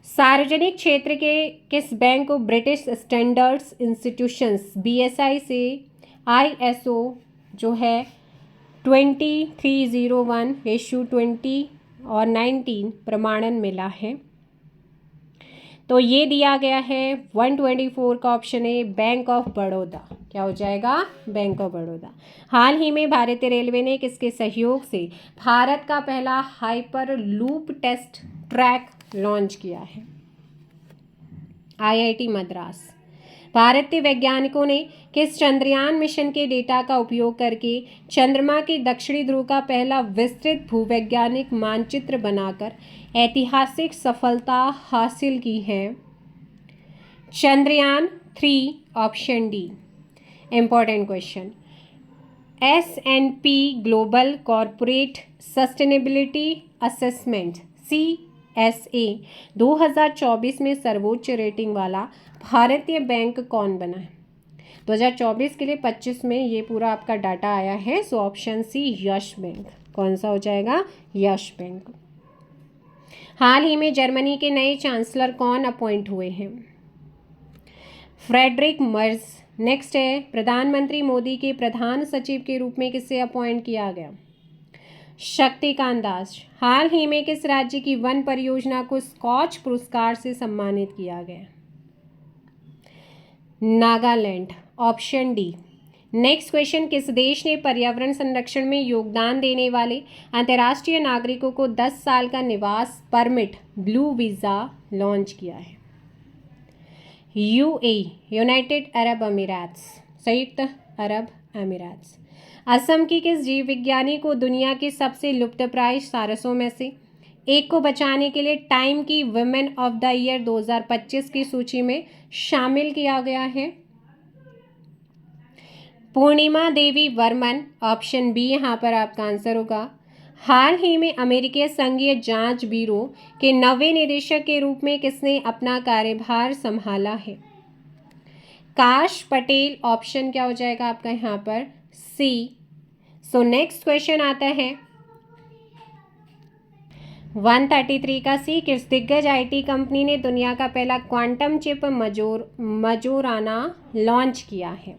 Speaker 1: सार्वजनिक क्षेत्र के किस बैंक को ब्रिटिश स्टैंडर्ड्स इंस्टीट्यूशंस BSI से ISO जो है 2301/20 और 19 प्रमाणन मिला है? तो ये दिया गया है 124 का, ऑप्शन है बैंक ऑफ बड़ौदा। क्या हो जाएगा? Bank of Baroda. हाल ही में भारतीय रेलवे ने किसके सहयोग से भारत का पहला hyperloop test track launch किया है? IIT मद्रास। भारतीय वैज्ञानिकों ने किस चंद्रयान मिशन के डेटा का उपयोग करके चंद्रमा के दक्षिणी ध्रुव का पहला विस्तृत भूवैज्ञानिक मानचित्र बनाकर ऐतिहासिक सफलता हासिल की है? Chandrayaan 3, option D. Important question, S&P global corporate sustainability assessment CSA 2024 में सर्वोच्च रेटिंग वाला भारतीय बैंक कौन बना है? 2024 के लिए 25 में ये पूरा आपका डाटा आया है। सो ऑप्शन सी यश बैंक। कौन सा हो जाएगा? यश बैंक। हाल ही में जर्मनी के नए चांसलर कौन अपॉइंट हुए हैं? Friedrich Merz. नेक्स्ट है, प्रधानमंत्री मोदी के प्रधान सचिव के रूप में किसे अपॉइंट किया गया? शक्तिकांत दास। हाल ही में किस राज्य की वन परियोजना को स्कॉच पुरस्कार से सम्मानित किया गया? Nagaland, option D. Next question, किस देश ने पर्यावरण संरक्षण में योगदान देने वाले अंतर्राष्ट्रीय नागरिकों को 10 साल का निवास परमिट ब्लू वीज़ा लॉन्च किया है? UAE, यूनाइटेड अरब अमीरात्स, संयुक्त अरब अमीरात्स। असम की किस जीव विज्ञानी को दुनिया के सबसे लुप्तप्राय सारसों में से एक को बचाने के लिए टाइम की वुमेन ऑफ द ईयर 2025 की सूची में शामिल किया गया है? पूर्णिमा देवी वर्मन, ऑप्शन बी यहाँ पर आपका आंसर होगा। हाल ही में अमेरिकी संघीय जांच ब्यूरो के नवे निदेशक के रूप में किसने अपना कार्यभार संभाला है? काश पटेल, ऑप्शन क्या हो जाएगा आपका यहाँ पर? सी। सो नेक्स्ट क्वेश्चन आता है 133 का सी। किस दिग्गज IT कंपनी ने दुनिया का पहला क्वांटम चिप मजोराना लॉन्च किया है?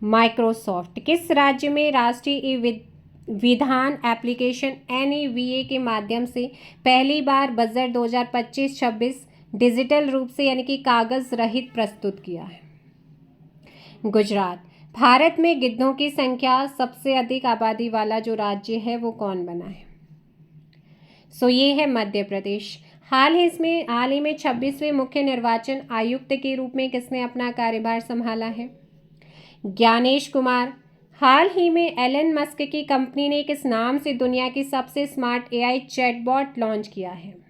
Speaker 1: माइक्रोसॉफ्ट। किस राज्य में राष्ट्रीय विधान एप्लीकेशन NEVA के माध्यम से पहली बार बजट 2025-26 डिजिटल रूप से यानी कि कागज रहित प्रस्तुत किया है? गुजरात। भारत में गिद्धों की संख्या सबसे अधिक आबादी वाला जो राज्य है वो कौन बना है? सो ये है मध्य प्रदेश। हाल ही में 26वें मुख्य निर्वाचन आयुक्त के रूप में किसने अपना कार्यभार संभाला है? ज्ञानेश कुमार। हाल ही में एलन मस्क की कंपनी ने किस नाम से दुनिया की सबसे स्मार्ट AI चैटबॉट लॉन्च किया है?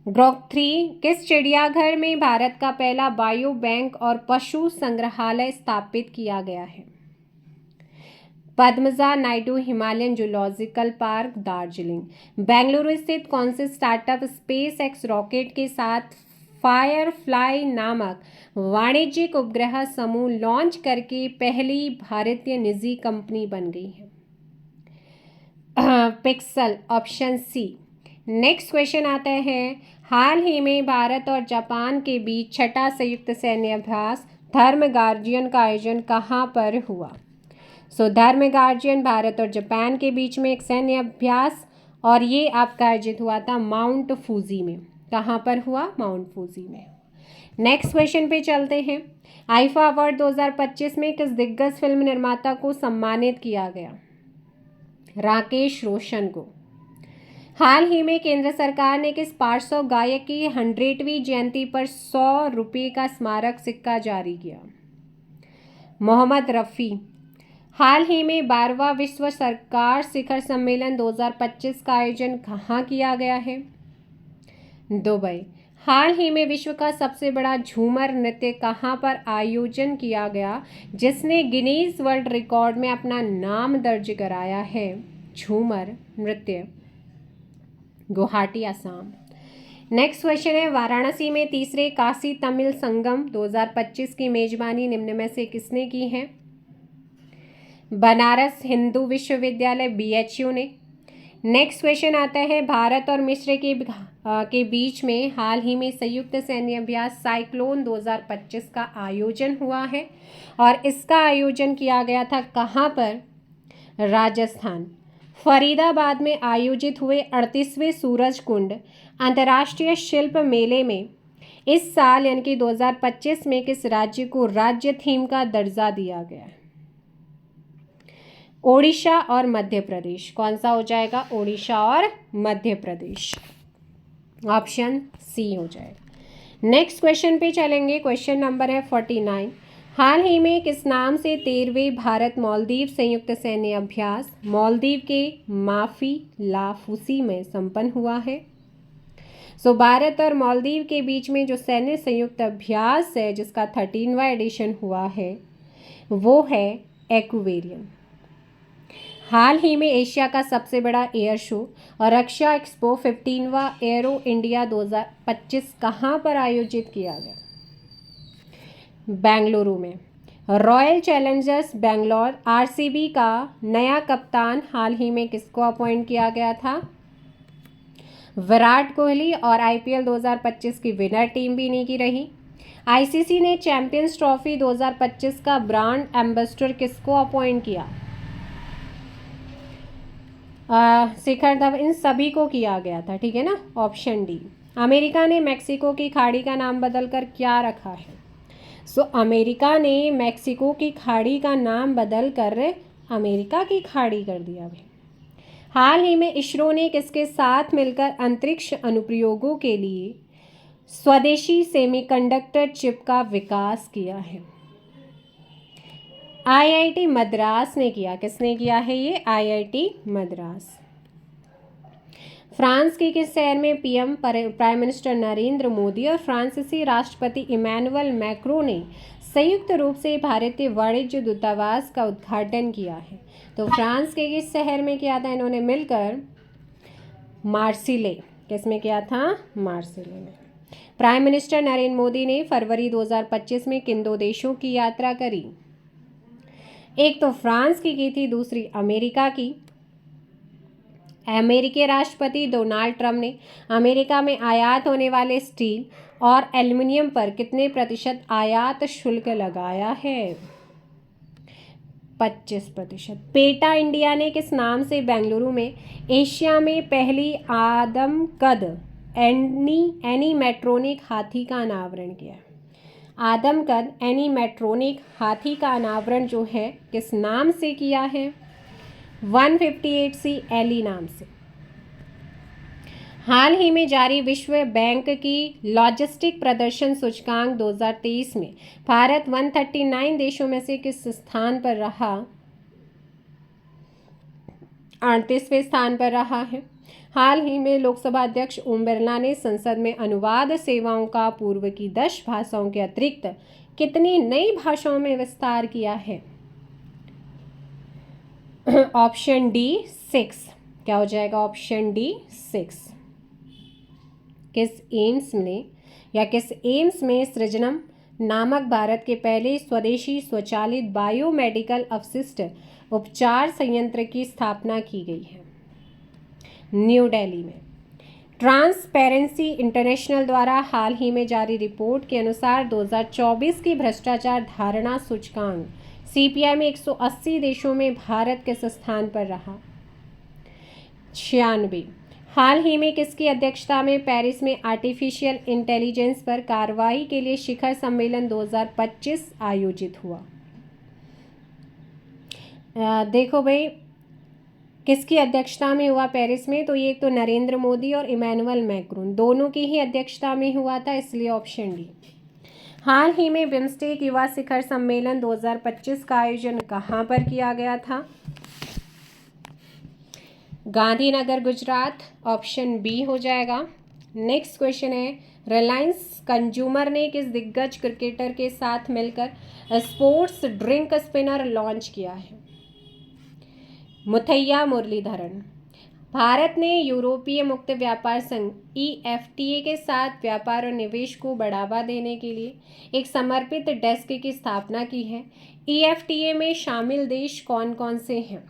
Speaker 1: ग्रोक 3। किस चिड़ियाघर में भारत का पहला बायो बैंक और पशु संग्रहालय स्थापित किया गया है? Padmaja Naidu Himalayan zoological park, Darjeeling. Bengaluru स्थित कौन से स्टार्टअप SpaceX रॉकेट के साथ फायरफ्लाई नामक वाणिज्यिक उपग्रह समूह लॉन्च करके पहली भारतीय निजी कंपनी बन गई है? Pixel, option C. Next question आता है, हाल ही में भारत और जापान के बीच छठा संयुक्त सैन्य अभ्यास धर्म गार्जियन का आयोजन कहाँ पर हुआ? सो धर्म गार्जियन भारत और जापान के बीच में एक सैन्य अभ्यास और ये आपका आयोजित हुआ था माउंट फूजी में। कहाँ पर हुआ? माउंट फूजी में। नेक्स्ट क्वेश्चन पे चलते हैं। आईफा अवार्ड 2025 में किस दिग्गज फिल्म निर्माता को सम्मानित किया गया? राकेश रोशन को। हाल ही में केंद्र सरकार ने किस पार्श्व गायक की 100वीं जयंती पर 100 रुपये का स्मारक सिक्का जारी किया? मोहम्मद रफ़ी। हाल ही में 12वां विश्व सरकार शिखर सम्मेलन 2025 का आयोजन कहाँ किया गया है? दुबई। हाल ही में विश्व का सबसे बड़ा झूमर नृत्य कहाँ पर आयोजन किया गया जिसने गिनीज वर्ल्ड रिकॉर्ड में अपना नाम दर्ज कराया है? झूमर नृत्य गुवाहाटी, असम। नेक्स्ट क्वेश्चन है, वाराणसी में तीसरे काशी तमिल संगम 2025 की मेजबानी निम्न में से किसने की है? बनारस हिंदू विश्वविद्यालय BHU ने। नेक्स्ट क्वेश्चन आता है, भारत और मिस्र के बीच में हाल ही में संयुक्त सैन्य अभ्यास साइक्लोन 2025 का आयोजन हुआ है और इसका आयोजन किया गया था कहाँ पर? राजस्थान। फरीदाबाद में आयोजित हुए 38वें सूरज कुंड अंतर्राष्ट्रीय शिल्प मेले में इस साल यानी कि 2025 में किस राज्य को राज्य थीम का दर्जा दिया गया है? ओडिशा और मध्य प्रदेश। कौन सा हो जाएगा? ओडिशा और मध्य प्रदेश। ऑप्शन सी हो जाएगा। नेक्स्ट क्वेश्चन पे चलेंगे। क्वेश्चन नंबर है 49। हाल ही में किस नाम से 13वें भारत मालदीव संयुक्त सैन्य अभ्यास मालदीव के माफी लाफूसी में संपन्न हुआ है? भारत और मालदीव के बीच में जो सैन्य संयुक्त अभ्यास है जिसका 13वां एडिशन हुआ है वो है एक्वेरियम। हाल ही में एशिया का सबसे बड़ा एयर शो और रक्षा एक्सपो 15वां एरो इंडिया 2025 कहाँ पर आयोजित किया गया? बेंगलुरु में। रॉयल चैलेंजर्स बेंगलोर RCB का नया कप्तान हाल ही में किसको अपॉइंट किया गया था? विराट कोहली। और IPL 2025 की विनर टीम भी इन्हीं की रही। ICC ने चैंपियंस ट्रॉफी 2025 का ब्रांड एम्बेसडर किसको अपॉइंट किया? शिखर धवन। इन सभी को किया गया था, ठीक है ना। Option D. अमेरिका ने मेक्सिको की खाड़ी का नाम बदलकर क्या रखा है? अमेरिका ने मेक्सिको की खाड़ी का नाम बदलकर अमेरिका की खाड़ी कर दिया भाई। हाल ही में इसरो ने किसके साथ मिलकर अंतरिक्ष अनुप्रयोगों के लिए स्वदेशी सेमीकंडक्टर चिप का विकास किया है? IIT मद्रास ने किया। किसने किया है ये? IIT मद्रास। फ्रांस के किस शहर में प्राइम मिनिस्टर नरेंद्र मोदी और फ्रांसीसी राष्ट्रपति इमैनुअल मैक्रों ने संयुक्त रूप से भारतीय वाणिज्य दूतावास का उद्घाटन किया है? फ्रांस के किस शहर में किया था इन्होंने मिलकर? मार्सिले। किसमें किया था? मार्सिले में। प्राइम मिनिस्टर नरेंद्र मोदी ने फरवरी 2025 में किन 2 देशों की यात्रा करी? एक तो फ्रांस की थी, दूसरी अमेरिका की। अमेरिकी राष्ट्रपति डोनाल्ड ट्रंप ने अमेरिका में आयात होने वाले स्टील और एल्युमिनियम पर कितने % आयात शुल्क लगाया है? 25%। पेटा इंडिया ने किस नाम से बेंगलुरु में एशिया में पहली आदमकद एनीमेट्रोनिक हाथी का अनावरण किया? आदमकद एनीमेट्रोनिक हाथी का अनावरण जो है किस नाम से किया है? 158C एली नाम से। हाल ही में जारी विश्व बैंक की लॉजिस्टिक प्रदर्शन सूचकांक 2023 में भारत 139 देशों में से किस स्थान पर रहा? 38वें स्थान पर रहा है। हाल ही में लोकसभा अध्यक्ष ओम बिरला ने संसद में अनुवाद सेवाओं का पूर्व की 10 भाषाओं के अतिरिक्त कितनी नई भाषाओं में विस्तार किया है? Option D 6। क्या हो जाएगा? Option D 6। किस एम्स में सृजनम नामक भारत के पहले स्वदेशी स्वचालित बायोमेडिकल अवशिष्ट उपचार संयंत्र की स्थापना की गई है? न्यू दिल्ली में। ट्रांसपेरेंसी इंटरनेशनल द्वारा हाल ही में जारी रिपोर्ट के अनुसार 2024 की भ्रष्टाचार धारणा सूचकांक CPI में 180 देशों में भारत किस स्थान पर रहा? 96। हाल ही में किसकी अध्यक्षता में पेरिस में आर्टिफिशियल इंटेलिजेंस पर कार्रवाई के लिए शिखर सम्मेलन 2025 आयोजित हुआ? देखो भाई, किसकी अध्यक्षता में हुआ पेरिस में? तो ये तो नरेंद्र मोदी और इमैनुअल मैक्रोन दोनों की ही अध्यक्षता में हुआ था, इसलिए ऑप्शन डी। हाल ही में बिम्स्टेक युवा शिखर सम्मेलन 2025 का आयोजन कहाँ पर किया गया था? गांधीनगर, गुजरात, ऑप्शन बी हो जाएगा। नेक्स्ट क्वेश्चन है, रिलायंस कंज्यूमर ने किस दिग्गज क्रिकेटर के साथ मिलकर स्पोर्ट्स ड्रिंक स्पिनर लॉन्च किया है? मुथैया मुरलीधरन। भारत ने यूरोपीय मुक्त व्यापार संघ EFTA के साथ व्यापार और निवेश को बढ़ावा देने के लिए एक समर्पित डेस्क की स्थापना की है। EFTA में शामिल देश कौन कौन से हैं?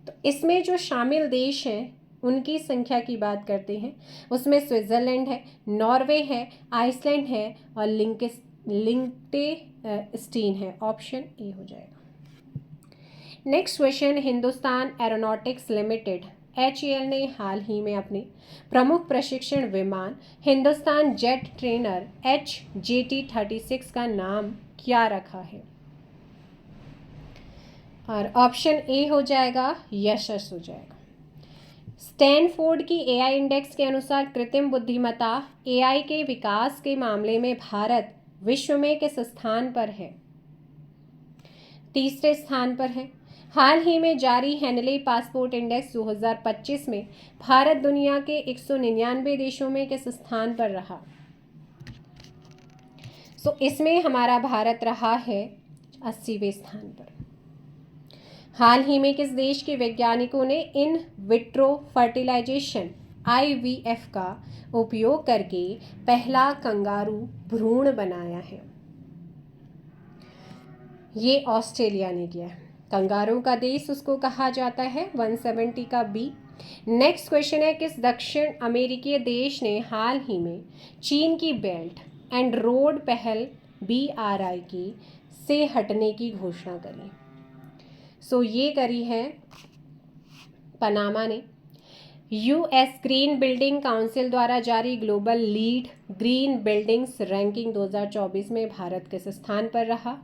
Speaker 1: तो इसमें जो शामिल देश हैं उनकी संख्या की बात करते हैं। उसमें स्विट्ज़रलैंड है, नॉर्वे है, आइसलैंड है और लिंक्टेस्टीन है। ऑप्शन ए हो जाएगा। Next question, Hindustan aeronautics limited HAL ने हाल ही में अपने प्रमुख प्रशिक्षण विमान हिंदुस्तान जेट ट्रेनर HJT-36 का नाम क्या रखा है? और ऑप्शन ए हो जाएगा यशस हो जाएगा। स्टैनफोर्ड की AI इंडेक्स के अनुसार कृत्रिम बुद्धिमत्ता AI के विकास के मामले में भारत विश्व में किस स्थान पर है? तीसरे स्थान पर है। हाल ही में जारी हेनले पासपोर्ट इंडेक्स 2025 में भारत दुनिया के 199 देशों में किस स्थान पर रहा? सो इसमें हमारा भारत रहा है 80वें स्थान पर। हाल ही में किस देश के वैज्ञानिकों ने इन विट्रो फर्टिलाइजेशन IVF का उपयोग करके पहला कंगारू भ्रूण बनाया है? ये ऑस्ट्रेलिया ने किया है। कंगारू का देश उसको कहा जाता है 170 का बी। नेक्स्ट क्वेश्चन है, किस दक्षिण अमेरिकी देश ने हाल ही में चीन की बेल्ट एंड रोड पहल BRI की से हटने की घोषणा करी? सो ये करी है पनामा ने। US ग्रीन बिल्डिंग काउंसिल द्वारा जारी global lead green buildings ranking 2024 में भारत किस स्थान पर रहा?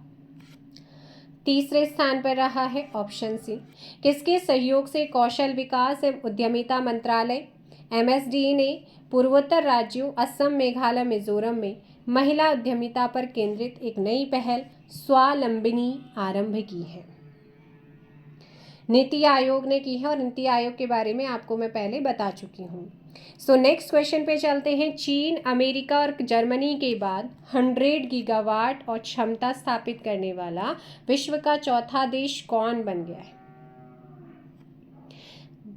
Speaker 1: तीसरे स्थान पर रहा है। Option C. किसके सहयोग से कौशल विकास एवं उद्यमिता मंत्रालय MSDE ने पूर्वोत्तर राज्यों असम, मेघालय, मिजोरम में महिला उद्यमिता पर केंद्रित एक नई पहल स्वावलंबिनी आरंभ की है? नीति आयोग ने की है और नीति आयोग के बारे में आपको मैं पहले बता चुकी हूँ। सो नेक्स्ट क्वेश्चन पे चलते हैं। चीन, अमेरिका और जर्मनी के बाद 100 गीगावाट और क्षमता स्थापित करने वाला विश्व का चौथा देश कौन बन गया है?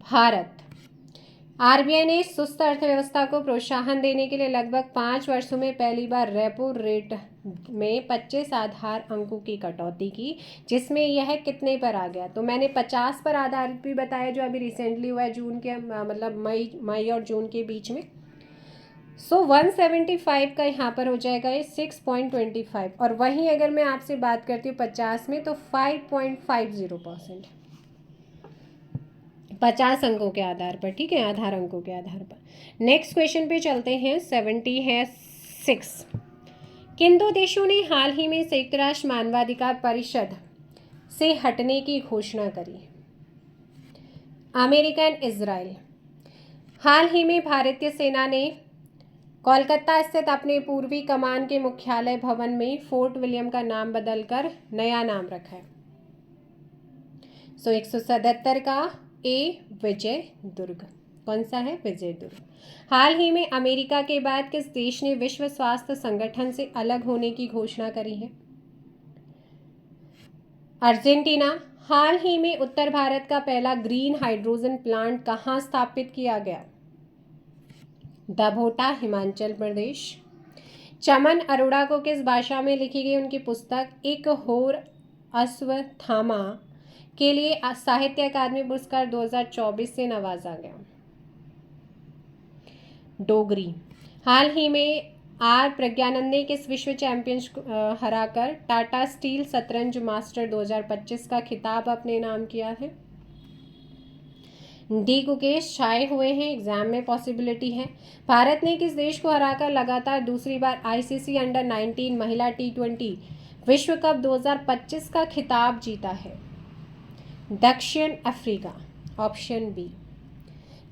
Speaker 1: भारत। RBI ने सुस्त अर्थव्यवस्था को प्रोत्साहन देने के लिए लगभग 5 वर्षों में पहली बार रेपो रेट में 25 आधार अंकों की कटौती की, जिसमें यह कितने पर आ गया? तो मैंने 50 पर आधारित भी बताया जो अभी रिसेंटली हुआ है, जून के मतलब मई और जून के बीच में। सो 175 का यहाँ पर हो जाएगा ये 6.25। और वहीं अगर मैं आपसे बात करती हूँ 50 में तो 5.50%, 50 अंकों के आधार पर, ठीक है, आधार अंकों के आधार पर। नेक्स्ट क्वेश्चन पे चलते हैं। 70 है 6। किन दो देशों ने हाल ही में संयुक्त राष्ट्र मानवाधिकार परिषद से हटने की घोषणा करी? America and Israel. हाल ही में भारतीय सेना ने कोलकाता स्थित अपने पूर्वी कमान के मुख्यालय भवन में फोर्ट विलियम का नाम बदलकर नया नाम रखा है। सो 177 का ए विजय दुर्ग। कौन सा है? विजय दुर्ग। हाल ही में अमेरिका के बाद किस देश ने विश्व स्वास्थ्य संगठन से अलग होने की घोषणा करी है? अर्जेंटीना। हाल ही में उत्तर भारत का पहला ग्रीन हाइड्रोजन प्लांट कहाँ स्थापित किया गया? दभोटा, हिमाचल प्रदेश। चमन अरोड़ा को किस भाषा में लिखी गई उनकी पुस्तक एक होर अश्वत्थामा के लिए साहित्य अकादमी पुरस्कार 2024 से नवाजा गया? डोगरी। हाल ही में आर प्रज्ञानंद ने किस विश्व चैंपियन हराकर टाटा स्टील शतरंज मास्टर 2025 का खिताब अपने नाम किया है? डी गुकेश छाए हुए हैं, एग्जाम में पॉसिबिलिटी है। भारत ने किस देश को हराकर लगातार दूसरी बार आईसीसी अंडर 19 महिला T20 विश्व कप 2025 का खिताब जीता है? दक्षिण अफ्रीका, ऑप्शन बी।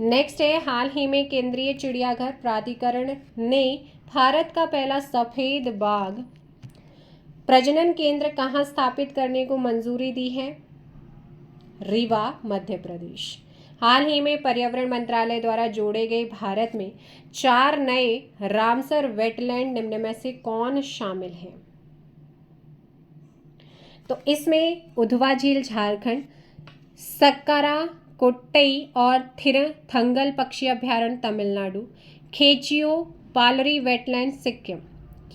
Speaker 1: नेक्स्ट है, हाल ही में केंद्रीय चिड़ियाघर प्राधिकरण ने भारत का पहला सफेद बाघ प्रजनन केंद्र कहाँ स्थापित करने को मंजूरी दी है? रीवा, मध्य प्रदेश। हाल ही में पर्यावरण मंत्रालय द्वारा जोड़े गए भारत में 4 नए रामसर वेटलैंड निम्न में से कौन शामिल है? तो इसमें उधवा झील झारखंड, सक्कारा कोट्टई और थिरथंगल पक्षी अभ्यारण्य तमिलनाडु, खेचियो पालरी वेटलैंड सिक्किम,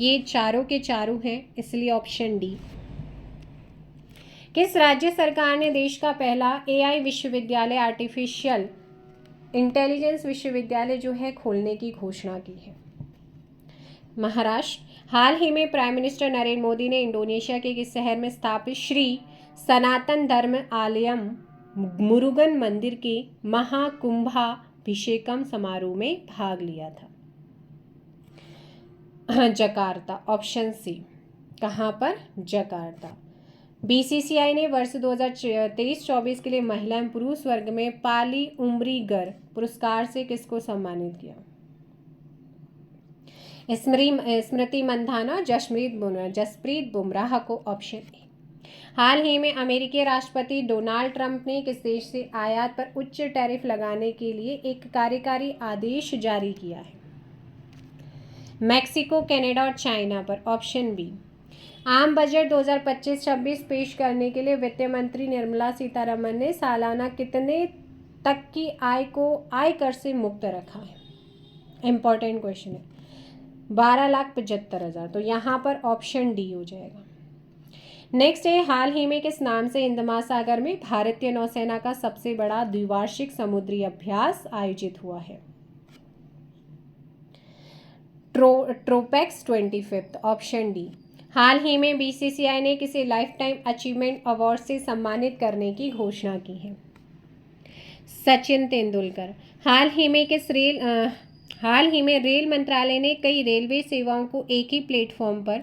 Speaker 1: ये चारों के चारों हैं, इसलिए ऑप्शन डी। किस राज्य सरकार ने देश का पहला एआई विश्वविद्यालय आर्टिफिशियल इंटेलिजेंस विश्वविद्यालय जो है खोलने की घोषणा की है? महाराष्ट्र। हाल ही में प्राइम मिनिस्टर नरेंद्र मोदी ने इंडोनेशिया के किस शहर में स्थापित श्री सनातन धर्म आलयम मुरुगन मंदिर के महाकुंभाभिषेकम समारोह में भाग लिया था? Jakarta, option C. कहाँ पर? जकार्ता। बीसीसीआई ने वर्ष 2023-24 के लिए महिला एवं पुरुष वर्ग में पाली उमरीगर पुरस्कार से किसको सम्मानित किया? स्मृति मंधाना, जसप्रीत बुमराह को, ऑप्शन ए। हाल ही में अमेरिकी राष्ट्रपति डोनाल्ड ट्रंप ने किस देश से आयात पर उच्च टैरिफ लगाने के लिए एक कार्यकारी आदेश जारी किया है? मैक्सिको, कनाडा और चाइना पर, ऑप्शन बी। आम बजट 2025-26 पेश करने के लिए वित्त मंत्री निर्मला सीतारमण ने सालाना कितने तक की आय को आयकर से मुक्त रखा है? इंपॉर्टेंट क्वेश्चन है। 12,75,000, तो यहाँ पर ऑप्शन डी हो जाएगा। नेक्स्ट है, हाल ही में किस नाम से हिंद महासागर में भारतीय नौसेना का सबसे बड़ा द्विवार्षिक समुद्री अभ्यास आयोजित हुआ है? ट्रोपेक्स 25, ऑप्शन डी। हाल ही में बीसीसीआई ने किसे लाइफ टाइम अचीवमेंट अवार्ड से सम्मानित करने की घोषणा की है? सचिन तेंदुलकर। हाल ही में रेल मंत्रालय ने कई रेलवे सेवाओं को एक ही प्लेटफॉर्म पर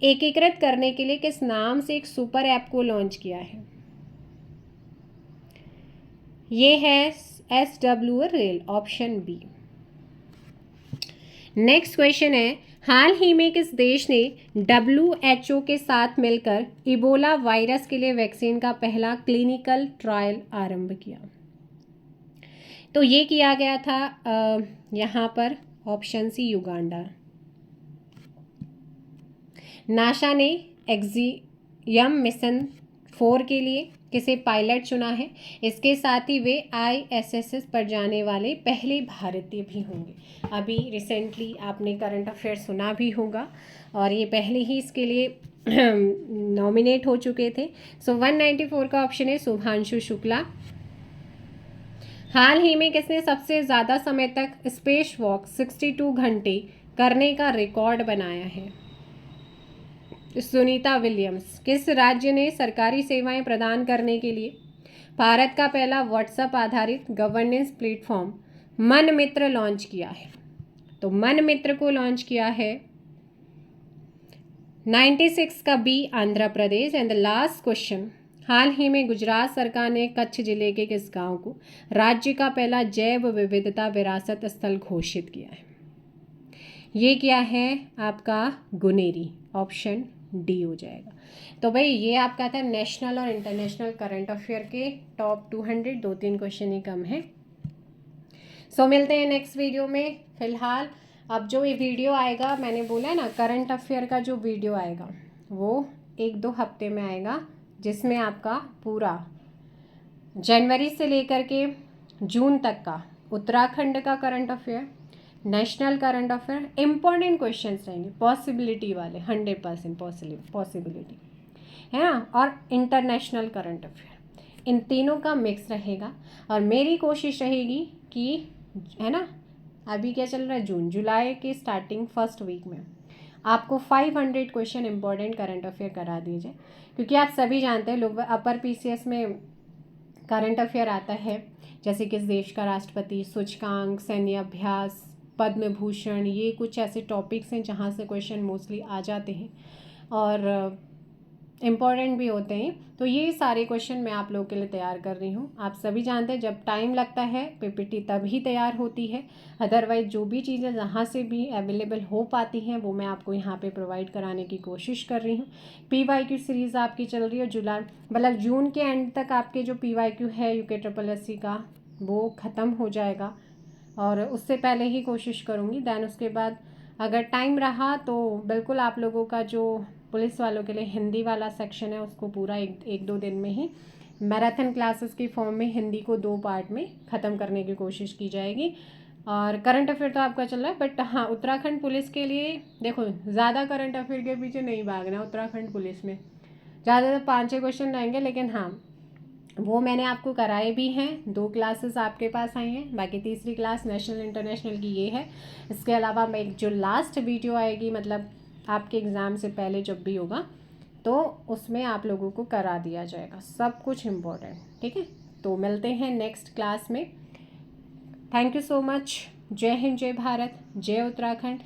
Speaker 1: एकीकृत करने के लिए किस नाम से एक सुपर ऐप को लॉन्च किया है? ये है SW rail, option B. Next question है, हाल ही में किस देश ने WHO के साथ मिलकर इबोला वायरस के लिए वैक्सीन का पहला क्लिनिकल ट्रायल आरंभ किया? तो ये किया गया था यहाँ पर ऑप्शन सी, युगांडा। नासा ने एक्सियम मिशन 4 के लिए किसे पायलट चुना है? इसके साथ ही वे ISS पर जाने वाले पहले भारतीय भी होंगे। अभी रिसेंटली आपने करंट अफेयर सुना भी होगा और ये पहले ही इसके लिए नॉमिनेट हो चुके थे। सो 194 का ऑप्शन है शुभांशु शुक्ला। हाल ही में किसने सबसे ज़्यादा समय तक स्पेस वॉक 62 घंटे करने का रिकॉर्ड बनाया है? सुनीता विलियम्स। किस राज्य ने सरकारी सेवाएं प्रदान करने के लिए भारत का पहला व्हाट्सएप आधारित गवर्नेंस प्लेटफॉर्म मन मित्र लॉन्च किया है? तो मन मित्र को लॉन्च किया है 96 का B, Andhra Pradesh. And the last question, हाल ही में गुजरात सरकार ने कच्छ जिले के किस गांव को राज्य का पहला जैव विविधता विरासत स्थल घोषित किया है? ये क्या है आपका गुनेरी, ऑप्शन डी हो जाएगा। तो भाई ये आपका था नेशनल और इंटरनेशनल करंट अफेयर के टॉप 200, 2-3 क्वेश्चन ही कम है। सो मिलते हैं नेक्स्ट वीडियो में। फिलहाल अब जो ये वीडियो आएगा, मैंने बोला है ना करंट अफेयर का जो वीडियो आएगा वो 1-2 हफ्ते में आएगा, जिसमें आपका पूरा जनवरी से लेकर के जून तक का उत्तराखंड का current affair, national current affair, important questions रहेंगे, पॉसिबिलिटी वाले 100% पॉसिबिलिटी है ना, और इंटरनेशनल करंट अफेयर, इन तीनों का मिक्स रहेगा। और मेरी कोशिश रहेगी कि है ना, अभी क्या चल रहा है, जुलाई के स्टार्टिंग फर्स्ट वीक में आपको 500 क्वेश्चन इंपॉर्टेंट करंट अफेयर करा दिए जाए, क्योंकि आप सभी जानते हैं लोग अपर PCS में करंट अफेयर आता है जैसे किस देश का राष्ट्रपति, सूचकांक, सैन्य अभ्यास, पद्म भूषण, ये कुछ ऐसे टॉपिक्स हैं जहाँ से क्वेश्चन मोस्टली आ जाते हैं और इम्पॉर्टेंट भी होते हैं। तो ये सारे क्वेश्चन मैं आप लोगों के लिए तैयार कर रही हूँ। आप सभी जानते हैं जब टाइम लगता है पीपीटी तभी तैयार होती है, अदरवाइज जो भी चीज़ें जहाँ से भी अवेलेबल हो पाती हैं वो मैं आपको यहाँ पे प्रोवाइड कराने की कोशिश कर रही हूँ। PYQ सीरीज़ आपकी चल रही है जुलाई मतलब जून के एंड तक आपके जो PYQ है UKSSC का वो ख़त्म हो जाएगा और उससे पहले ही कोशिश करूँगी। दैन उसके बाद अगर टाइम रहा तो बिल्कुल आप लोगों का जो पुलिस वालों के लिए हिंदी वाला सेक्शन है उसको पूरा एक दो दिन में ही मैराथन क्लासेस की फॉर्म में हिंदी को 2 पार्ट में ख़त्म करने की कोशिश की जाएगी। और करंट अफेयर तो आपका चल रहा है, बट हाँ उत्तराखंड पुलिस के लिए देखो ज़्यादा करंट अफेयर के पीछे नहीं भागना। उत्तराखंड पुलिस में ज़्यादा 5-6 क्वेश्चन रहेंगे, लेकिन हाँ वो मैंने आपको कराए भी हैं। 2 क्लासेस आपके पास आई हैं, बाकी तीसरी क्लास नेशनल इंटरनेशनल की ये है। इसके अलावा मैं जो लास्ट वीडियो आएगी मतलब आपके एग्ज़ाम से पहले जब भी होगा तो उसमें आप लोगों को करा दिया जाएगा सब कुछ इम्पोर्टेंट, ठीक है। तो मिलते हैं नेक्स्ट क्लास में। Thank you so much. जय हिंद, जय भारत, जय उत्तराखंड।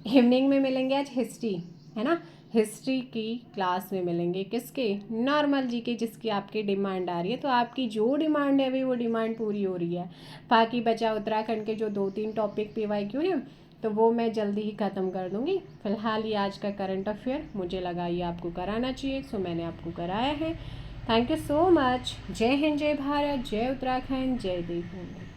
Speaker 1: इवनिंग में मिलेंगे आज हिस्ट्री, है ना, हिस्ट्री की क्लास में मिलेंगे। किसके? नॉर्मल जी के, जिसकी आपकी डिमांड आ रही है। तो आपकी जो डिमांड है अभी वो डिमांड पूरी हो रही है। बाकी बचा उत्तराखंड के जो 2-3 टॉपिक PYQ हैं तो वो मैं जल्दी ही ख़त्म कर दूँगी। फ़िलहाल ये आज का करंट अफेयर मुझे लगा ये आपको कराना चाहिए, सो मैंने आपको कराया है। Thank you so much. जय हिंद, जय भारत, जय उत्तराखंड, जय देवभूमि।